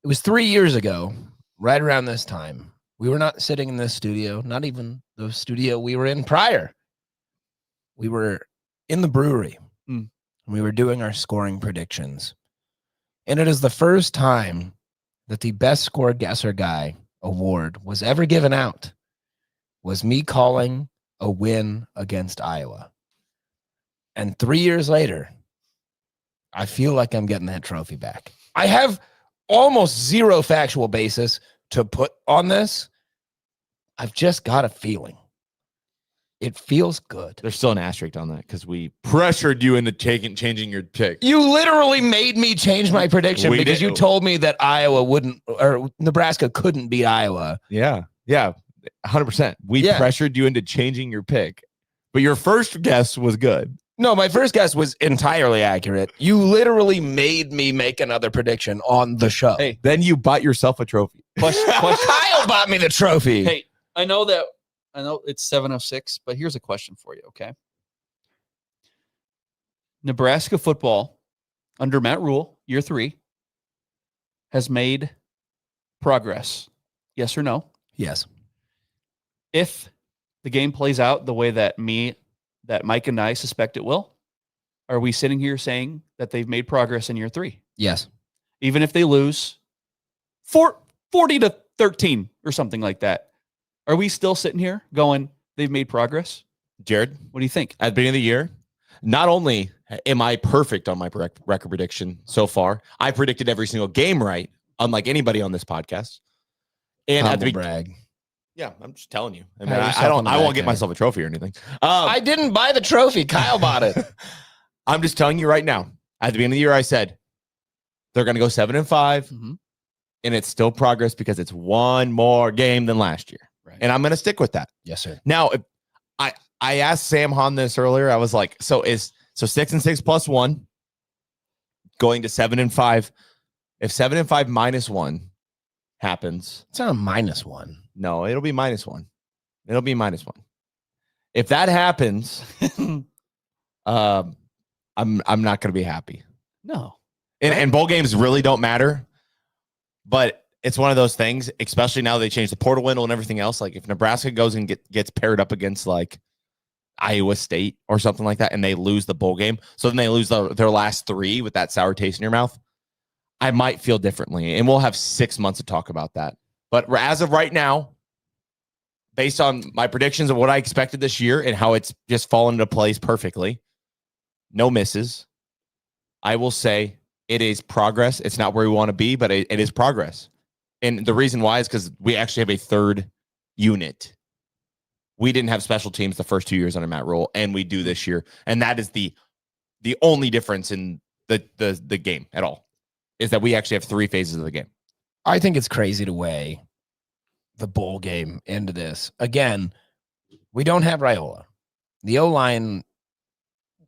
Speaker 5: It was 3 years ago, right around this time. We were not sitting in this studio, not even the studio we were in prior. We were in the brewery. And we were doing our scoring predictions. And it is the first time that the best score guesser guy award was ever given out. Was me calling a win against Iowa. And 3 years later, I feel like I'm getting that trophy back. I have almost zero factual basis to put on this. I've just got a feeling. It feels good.
Speaker 4: There's still an asterisk on that because we pressured you into changing your pick.
Speaker 5: You literally made me change my prediction because you told me that Iowa wouldn't, or Nebraska couldn't beat Iowa.
Speaker 4: Yeah, 100%. We pressured you into changing your pick, but your first guess was good.
Speaker 5: No, my first guess was entirely accurate. You literally made me make another prediction on the show.
Speaker 3: Hey,
Speaker 4: Then you bought yourself a trophy.
Speaker 5: Kyle bought me the trophy.
Speaker 3: Hey, I know it's 7:06, but here's a question for you, okay? Nebraska football under Matt Rule, year 3, has made progress. Yes or no?
Speaker 5: Yes.
Speaker 3: If the game plays out the way that Mike and I suspect it will, are we sitting here saying that they've made progress in year 3?
Speaker 5: Yes.
Speaker 3: Even if they lose 40-13 or something like that, are we still sitting here going, they've made progress?
Speaker 4: Jared,
Speaker 3: What do you think?
Speaker 4: at the beginning of the year, not only am I perfect on my record prediction so far, I predicted every single game right, unlike anybody on this podcast. And at the
Speaker 5: brag.
Speaker 4: yeah, I'm just telling you. I mean,
Speaker 5: Pat yourself on the
Speaker 4: I won't
Speaker 5: back
Speaker 4: get
Speaker 5: there.
Speaker 4: myself a trophy or anything.
Speaker 5: I didn't buy the trophy. Kyle bought it.
Speaker 4: I'm just telling you right now. At the beginning of the year, I said they're going to go 7-5,
Speaker 3: Mhm.
Speaker 4: and it's still progress because it's one more game than last year,
Speaker 3: Right.
Speaker 4: and I'm going to stick with that.
Speaker 5: Yes, sir.
Speaker 4: Now, if I asked Sam Hahn this earlier. I was like, so 6-6 plus 1 going to 7-5. If 7-5 minus 1 happens,
Speaker 5: It's not a -1.
Speaker 4: no, it'll be -1. It'll be -1. If that happens, I'm not going to be happy.
Speaker 3: No.
Speaker 4: And bowl games really don't matter, but it's one of those things, especially now they changed the portal window and everything else. Like if Nebraska goes and gets paired up against like Iowa State or something like that, and they lose the bowl game, so then they lose their last 3 with that sour taste in your mouth, I might feel differently. And we'll have 6 months to talk about that. But as of right now, based on my predictions of what I expected this year and how it's just fallen into place perfectly, no misses, I will say it is progress. It's not where we want to be, but it is progress. And the reason why is because we actually have a third unit. We didn't have special teams the first 2 years under Matt Rule, and we do this year. And that is the only difference in the game at all, is that we actually have 3 phases of the game.
Speaker 5: I think it's crazy to weigh the bowl game into this. Again, we don't have Raiola. The O-line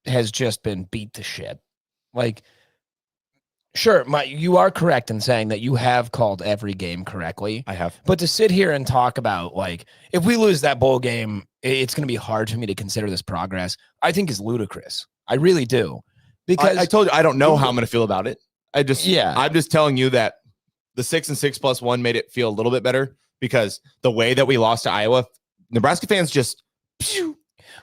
Speaker 5: has just been beat to shit. Like, sure, you are correct in saying that you have called every game correctly.
Speaker 4: I have.
Speaker 5: But to sit here and talk about, like, if we lose that bowl game, it's going to be hard for me to consider this progress, I think is ludicrous. I really do. Because
Speaker 4: I told you I don't know how I'm going to feel about it. I'm just telling you that the 6-6 plus 1 made it feel a little bit better because the way that we lost to Iowa, Nebraska fans just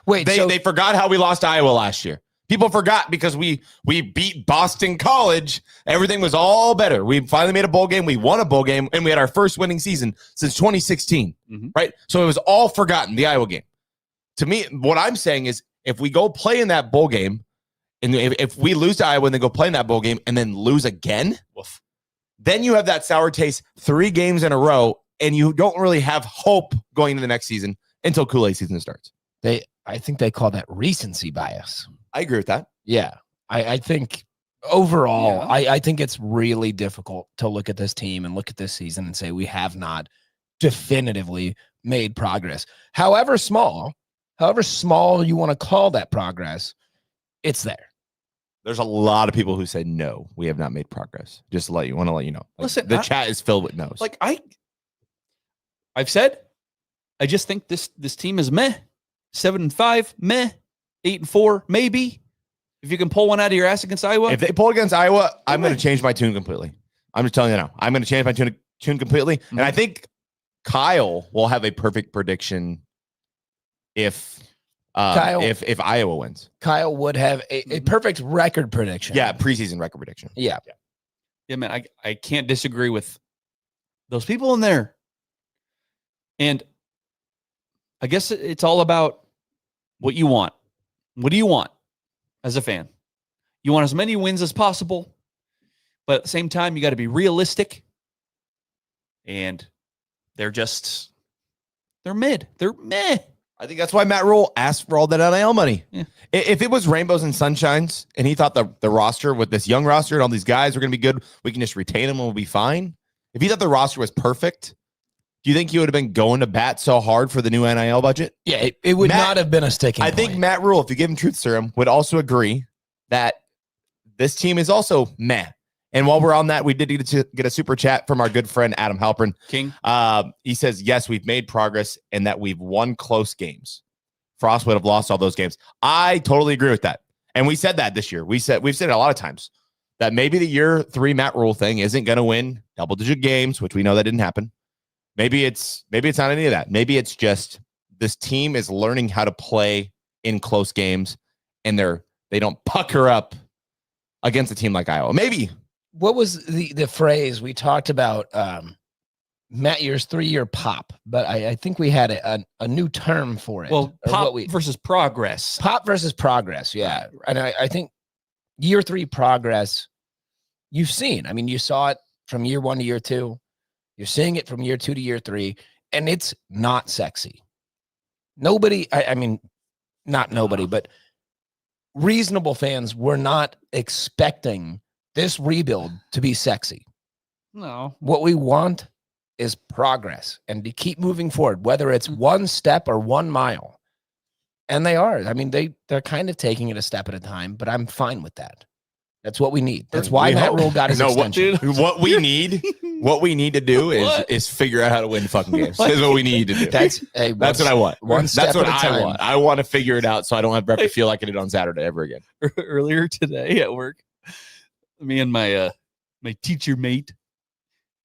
Speaker 4: they forgot how we lost to Iowa last year. People forgot because we beat Boston College. Everything was all better. We finally made a bowl game. We won a bowl game, and we had our first winning season since 2016. Right? So it was all forgotten, the Iowa game. To me, what I'm saying is if we go play in that bowl game, and if we lose to Iowa and then go play in that bowl game and then lose again, then you have that sour taste 3 games in a row, and you don't really have hope going into the next season until Kool-Aid season starts.
Speaker 5: I think they call that recency bias.
Speaker 4: I agree with that.
Speaker 5: Yeah. I think overall,
Speaker 3: Yeah.
Speaker 5: I think it's really difficult to look at this team and look at this season and say we have not definitively made progress. However small you want to call that progress, it's there.
Speaker 4: There's a lot of people who say no, we have not made progress. Just to let you know. Like,
Speaker 3: Listen,
Speaker 4: the chat is filled with no's.
Speaker 3: Like I've said, I just think this team is meh. 7-5, meh. 8-4, maybe. If you can pull one out of your ass against Iowa.
Speaker 4: If they pull against Iowa, I'm going to change my tune completely. I'm just telling you now. I'm going to change my tune completely. And I think Kyle will have a perfect prediction if Iowa wins.
Speaker 5: Kyle would have a perfect record prediction.
Speaker 4: Yeah, preseason record prediction.
Speaker 5: Yeah.
Speaker 3: Yeah, man, I can't disagree with those people in there. And I guess it's all about what you want. What do you want as a fan? You want as many wins as possible, but at the same time, you got to be realistic. And they're mid. They're meh.
Speaker 4: I think that's why Matt Rule asked for all that NIL money.
Speaker 3: Yeah.
Speaker 4: If it was rainbows and sunshines and he thought the roster with this young roster and all these guys are going to be good, we can just retain them and we'll be fine. If he thought the roster was perfect, Do you think he would have been going to bat so hard for the new NIL budget?
Speaker 5: Yeah, it would not have been a sticking point.
Speaker 4: I think Matt Rule, if you give him truth serum, would also agree that this team is also meh. And while we're on that, we did get a super chat from our good friend Adam Halpern.
Speaker 3: King.
Speaker 4: He says, yes, we've made progress and that we've won close games. Frost would have lost all those games. I totally agree with that. And we said that this year. We've said it a lot of times that maybe the year 3 Matt Rule thing isn't going to win double-digit games, which we know that didn't happen. Maybe it's not any of that. Maybe it's just this team is learning how to play in close games, and they don't pucker up against a team like Iowa. Maybe.
Speaker 5: What was the phrase we talked about? Matt Year's 3-year pop, but I think we had a new term for it.
Speaker 3: Well, pop versus progress.
Speaker 5: Pop versus progress, yeah. And I think year 3 progress, you've seen. I mean, you saw it from year 1 to year 2. You're seeing it from year 2 to year 3, and it's not sexy. Nobody, I mean, not nobody, but reasonable fans were not expecting this rebuild to be sexy.
Speaker 3: No.
Speaker 5: What we want is progress and to keep moving forward, whether it's 1 step or 1 mile. And they are. I mean, they're kind of taking it a step at a time, but I'm fine with that. That's what we need. That's why Matt Rule got his extension.
Speaker 4: What we need to do is figure out how to win fucking games. That's what we need to do.
Speaker 5: That's
Speaker 4: what I want.
Speaker 5: That's what I
Speaker 4: want. I want to figure it out so I don't have to feel like I did on Saturday ever again.
Speaker 3: Earlier today at work, me and my teacher mate,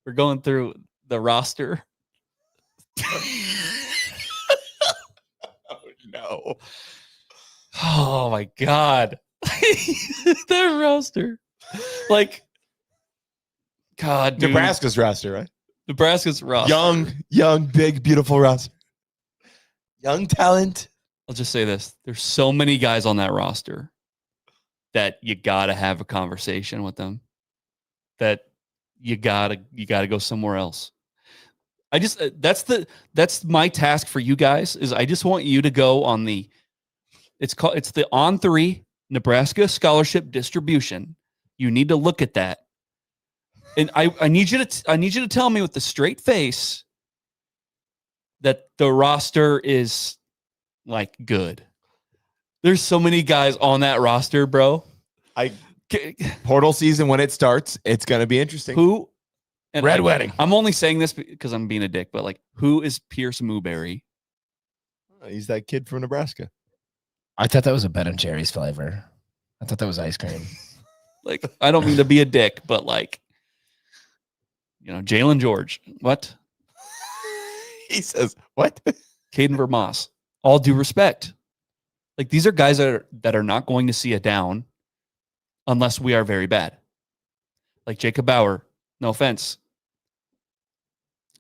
Speaker 3: we're going through the roster.
Speaker 4: Oh no!
Speaker 3: Oh my god! The roster, like, God, dude.
Speaker 4: Nebraska's roster, right?
Speaker 3: Nebraska's roster.
Speaker 4: Young, big, beautiful roster. Young talent.
Speaker 3: I'll just say this: there's so many guys on that roster that you gotta have a conversation with them. That you gotta go somewhere else. I just that's my task for you guys is I just want you to go on the it's the On3 Nebraska scholarship distribution. You need to look at that. And I need you to tell me with a straight face that the roster is like good. There's so many guys on that roster, bro.
Speaker 4: Portal season when it starts, it's gonna be interesting.
Speaker 3: Who? And
Speaker 5: Red Wedding.
Speaker 3: I'm only saying this because I'm being a dick, but like, who is Pierce Mooberry?
Speaker 4: He's that kid from Nebraska.
Speaker 5: I thought that was a Ben and Jerry's flavor. I thought that was ice cream.
Speaker 3: Like, I don't mean to be a dick, but like, Jalen George. What?
Speaker 4: He says, what?
Speaker 3: Caden Vermoss. All due respect. Like, these are guys that are not going to see a down unless we are very bad. Like Jacob Bauer. No offense.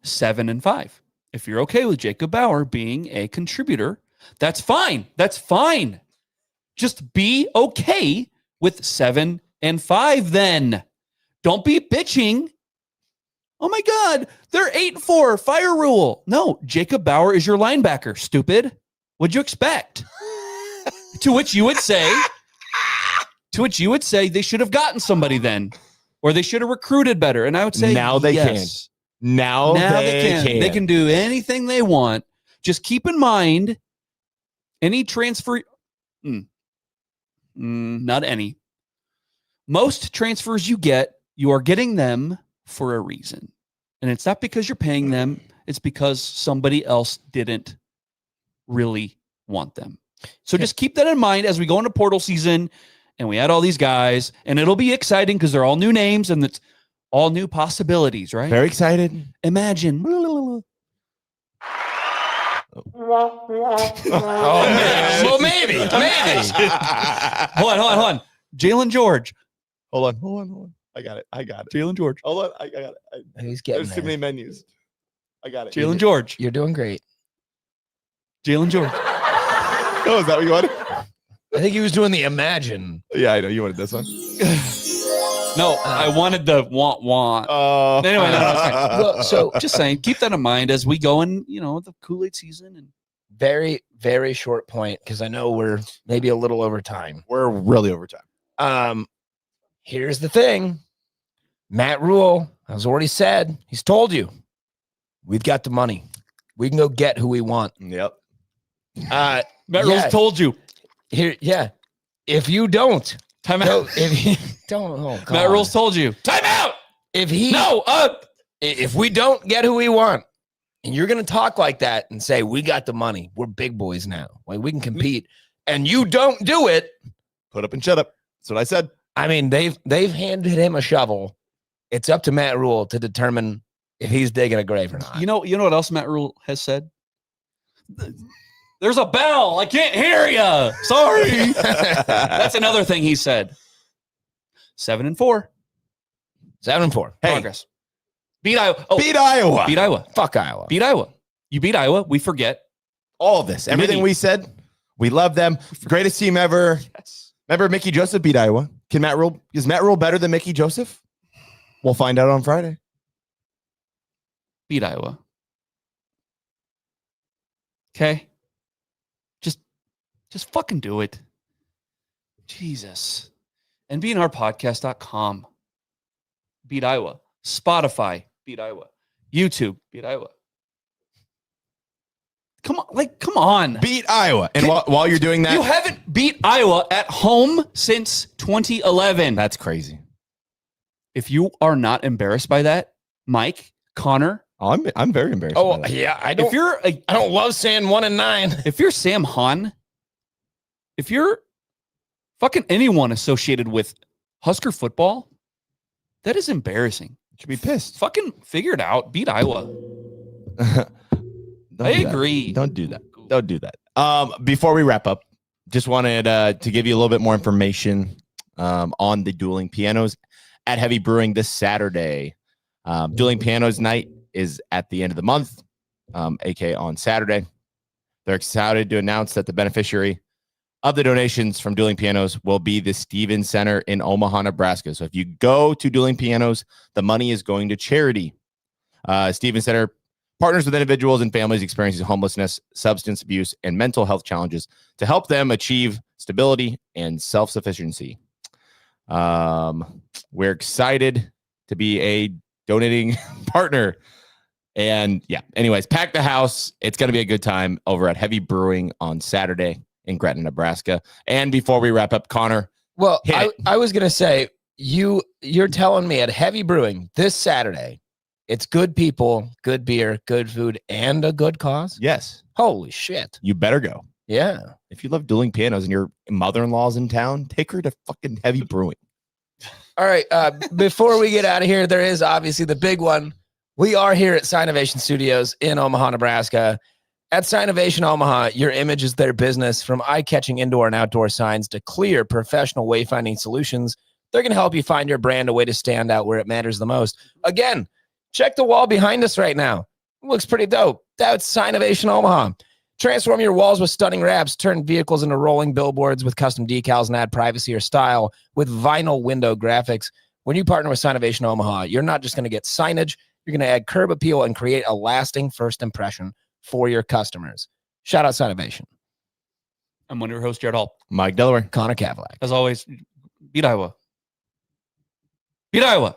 Speaker 3: 7-5. If you're okay with Jacob Bauer being a contributor, that's fine. That's fine. Just be okay with 7-5 then. Don't be bitching. Oh my God, they're 8-4. Fire rule. No, Jacob Bauer is your linebacker, stupid. What'd you expect? To which you would say they should have gotten somebody then. Or they should have recruited better. And I would say
Speaker 4: now they
Speaker 3: yes.
Speaker 4: can. Now they can.
Speaker 3: They can do anything they want. Just keep in mind any transfer. Not any. Most transfers you get, you are getting them for a reason. And it's not because you're paying them. It's because somebody else didn't really want them. So just keep that in mind as we go into portal season. And we had all these guys, and it'll be exciting because they're all new names and it's all new possibilities, right?
Speaker 4: Very excited.
Speaker 3: Imagine.
Speaker 5: Oh, man. Well, maybe.
Speaker 3: Hold on. Jalen George.
Speaker 4: Hold on. I got it.
Speaker 3: Jalen George.
Speaker 4: Hold on. I got it.
Speaker 5: He's getting
Speaker 4: There's too many menus. I got it.
Speaker 3: Jalen George.
Speaker 5: You're doing great.
Speaker 3: Jalen George.
Speaker 4: Oh, is that what you wanted?
Speaker 5: I think he was doing the Imagine.
Speaker 4: Yeah, I know. You wanted this one?
Speaker 3: No, I wanted the want. Anyway, no,
Speaker 5: well, so
Speaker 3: just saying, keep that in mind as we go in, the Kool-Aid season. And
Speaker 5: very, very short point, because I know we're maybe a little over time.
Speaker 4: We're really over time.
Speaker 5: Here's the thing. Matt Rule has already said, he's told you, We've got the money. We can go get who we want.
Speaker 4: Yep.
Speaker 3: Matt Rules told you.
Speaker 5: Here, yeah. If you don't,
Speaker 3: Time
Speaker 5: no,
Speaker 3: out.
Speaker 5: if you don't,
Speaker 3: Matt Rules told you. Time out.
Speaker 5: If we don't get who we want, and you're gonna talk like that and say we got the money, we're big boys now, like we can compete, and you don't do it,
Speaker 4: Put up and shut up. That's what I said.
Speaker 5: I mean, they've handed him a shovel. It's up to Matt Rule to determine if he's digging a grave or not.
Speaker 3: You know what else Matt Rule has said? There's a bell. I can't hear you. Sorry. That's another thing he said. 7-4.
Speaker 5: 7-4.
Speaker 4: Hey.
Speaker 3: Progress. Beat Iowa. Oh,
Speaker 4: Beat Iowa.
Speaker 3: beat Iowa.
Speaker 5: Fuck Iowa.
Speaker 3: Beat Iowa. You beat Iowa. We forget.
Speaker 4: All of this. Everything
Speaker 3: Mini.
Speaker 4: we said. We love them. Greatest team ever.
Speaker 3: Yes.
Speaker 4: Remember Mickey Joseph beat Iowa. Is Matt Rule better than Mickey Joseph? We'll find out on Friday.
Speaker 3: Beat Iowa. Okay. Just fucking do it. Jesus. And BeInOurPodcast.com. Beat Iowa. Spotify. Beat Iowa. YouTube. Beat Iowa. Come on.
Speaker 4: Beat Iowa. And while you're doing that,
Speaker 3: You haven't beat Iowa at home since 2011.
Speaker 4: that's crazy.
Speaker 3: If you are not embarrassed by that, Mike, Connor,
Speaker 4: Oh, I'm very embarrassed. by
Speaker 5: Oh
Speaker 4: that.
Speaker 5: yeah, I don't love saying 1-9.
Speaker 3: if you're Sam Hahn, if you're fucking anyone associated with Husker football, that is embarrassing.
Speaker 4: Should be pissed.
Speaker 3: Fucking figure it out. Beat Iowa.
Speaker 4: Don't
Speaker 3: I
Speaker 4: do that.
Speaker 3: agree.
Speaker 4: Don't do that. Don't do that. Before we wrap up, just wanted to give you a little bit more information on the Dueling Pianos at Heavy Brewing this Saturday. Dueling Pianos night is at the end of the month, aka on Saturday. They're excited to announce that the beneficiary of the donations from Dueling Pianos will be the Stevens Center in Omaha, Nebraska. So if you go to Dueling Pianos, the money is going to charity. Stevens Center partners with individuals and families experiencing homelessness, substance abuse, and mental health challenges to help them achieve stability and self-sufficiency. We're excited to be a donating partner. And yeah, anyways, pack the house. It's going to be a good time over at Heavy Brewing on Saturday in Gretna, Nebraska. And before we wrap up, Connor.
Speaker 5: Well,
Speaker 4: Hit
Speaker 5: I was gonna say you're telling me at Heavy Brewing this Saturday, it's good people, good beer, good food, and a good cause.
Speaker 4: Yes,
Speaker 5: Holy shit!
Speaker 4: you better go.
Speaker 5: Yeah.
Speaker 4: If you love Dueling Pianos and your mother-in-law's in town, take her to fucking Heavy Brewing.
Speaker 5: All right. Before we get out of here, there is obviously the big one. We are here at Sinovation Studios in Omaha, Nebraska. At Sinovation Omaha, your image is their business. From eye-catching indoor and outdoor signs to clear professional wayfinding solutions, they're going to help you find your brand a way to stand out where it matters the most. Again, check the wall behind us right now. It looks pretty dope. That's Sinovation Omaha. Transform your walls with stunning wraps. Turn vehicles into rolling billboards with custom decals and add privacy or style with vinyl window graphics. When you partner with Sinovation Omaha, you're not just going to get signage. You're going to add curb appeal and create a lasting first impression for your customers. Shout out Sinovation.
Speaker 3: I'm one of your hosts, Jared Hall.
Speaker 4: Mike Delaware.
Speaker 5: Connor Cavalack.
Speaker 3: As always, beat Iowa. Beat Iowa.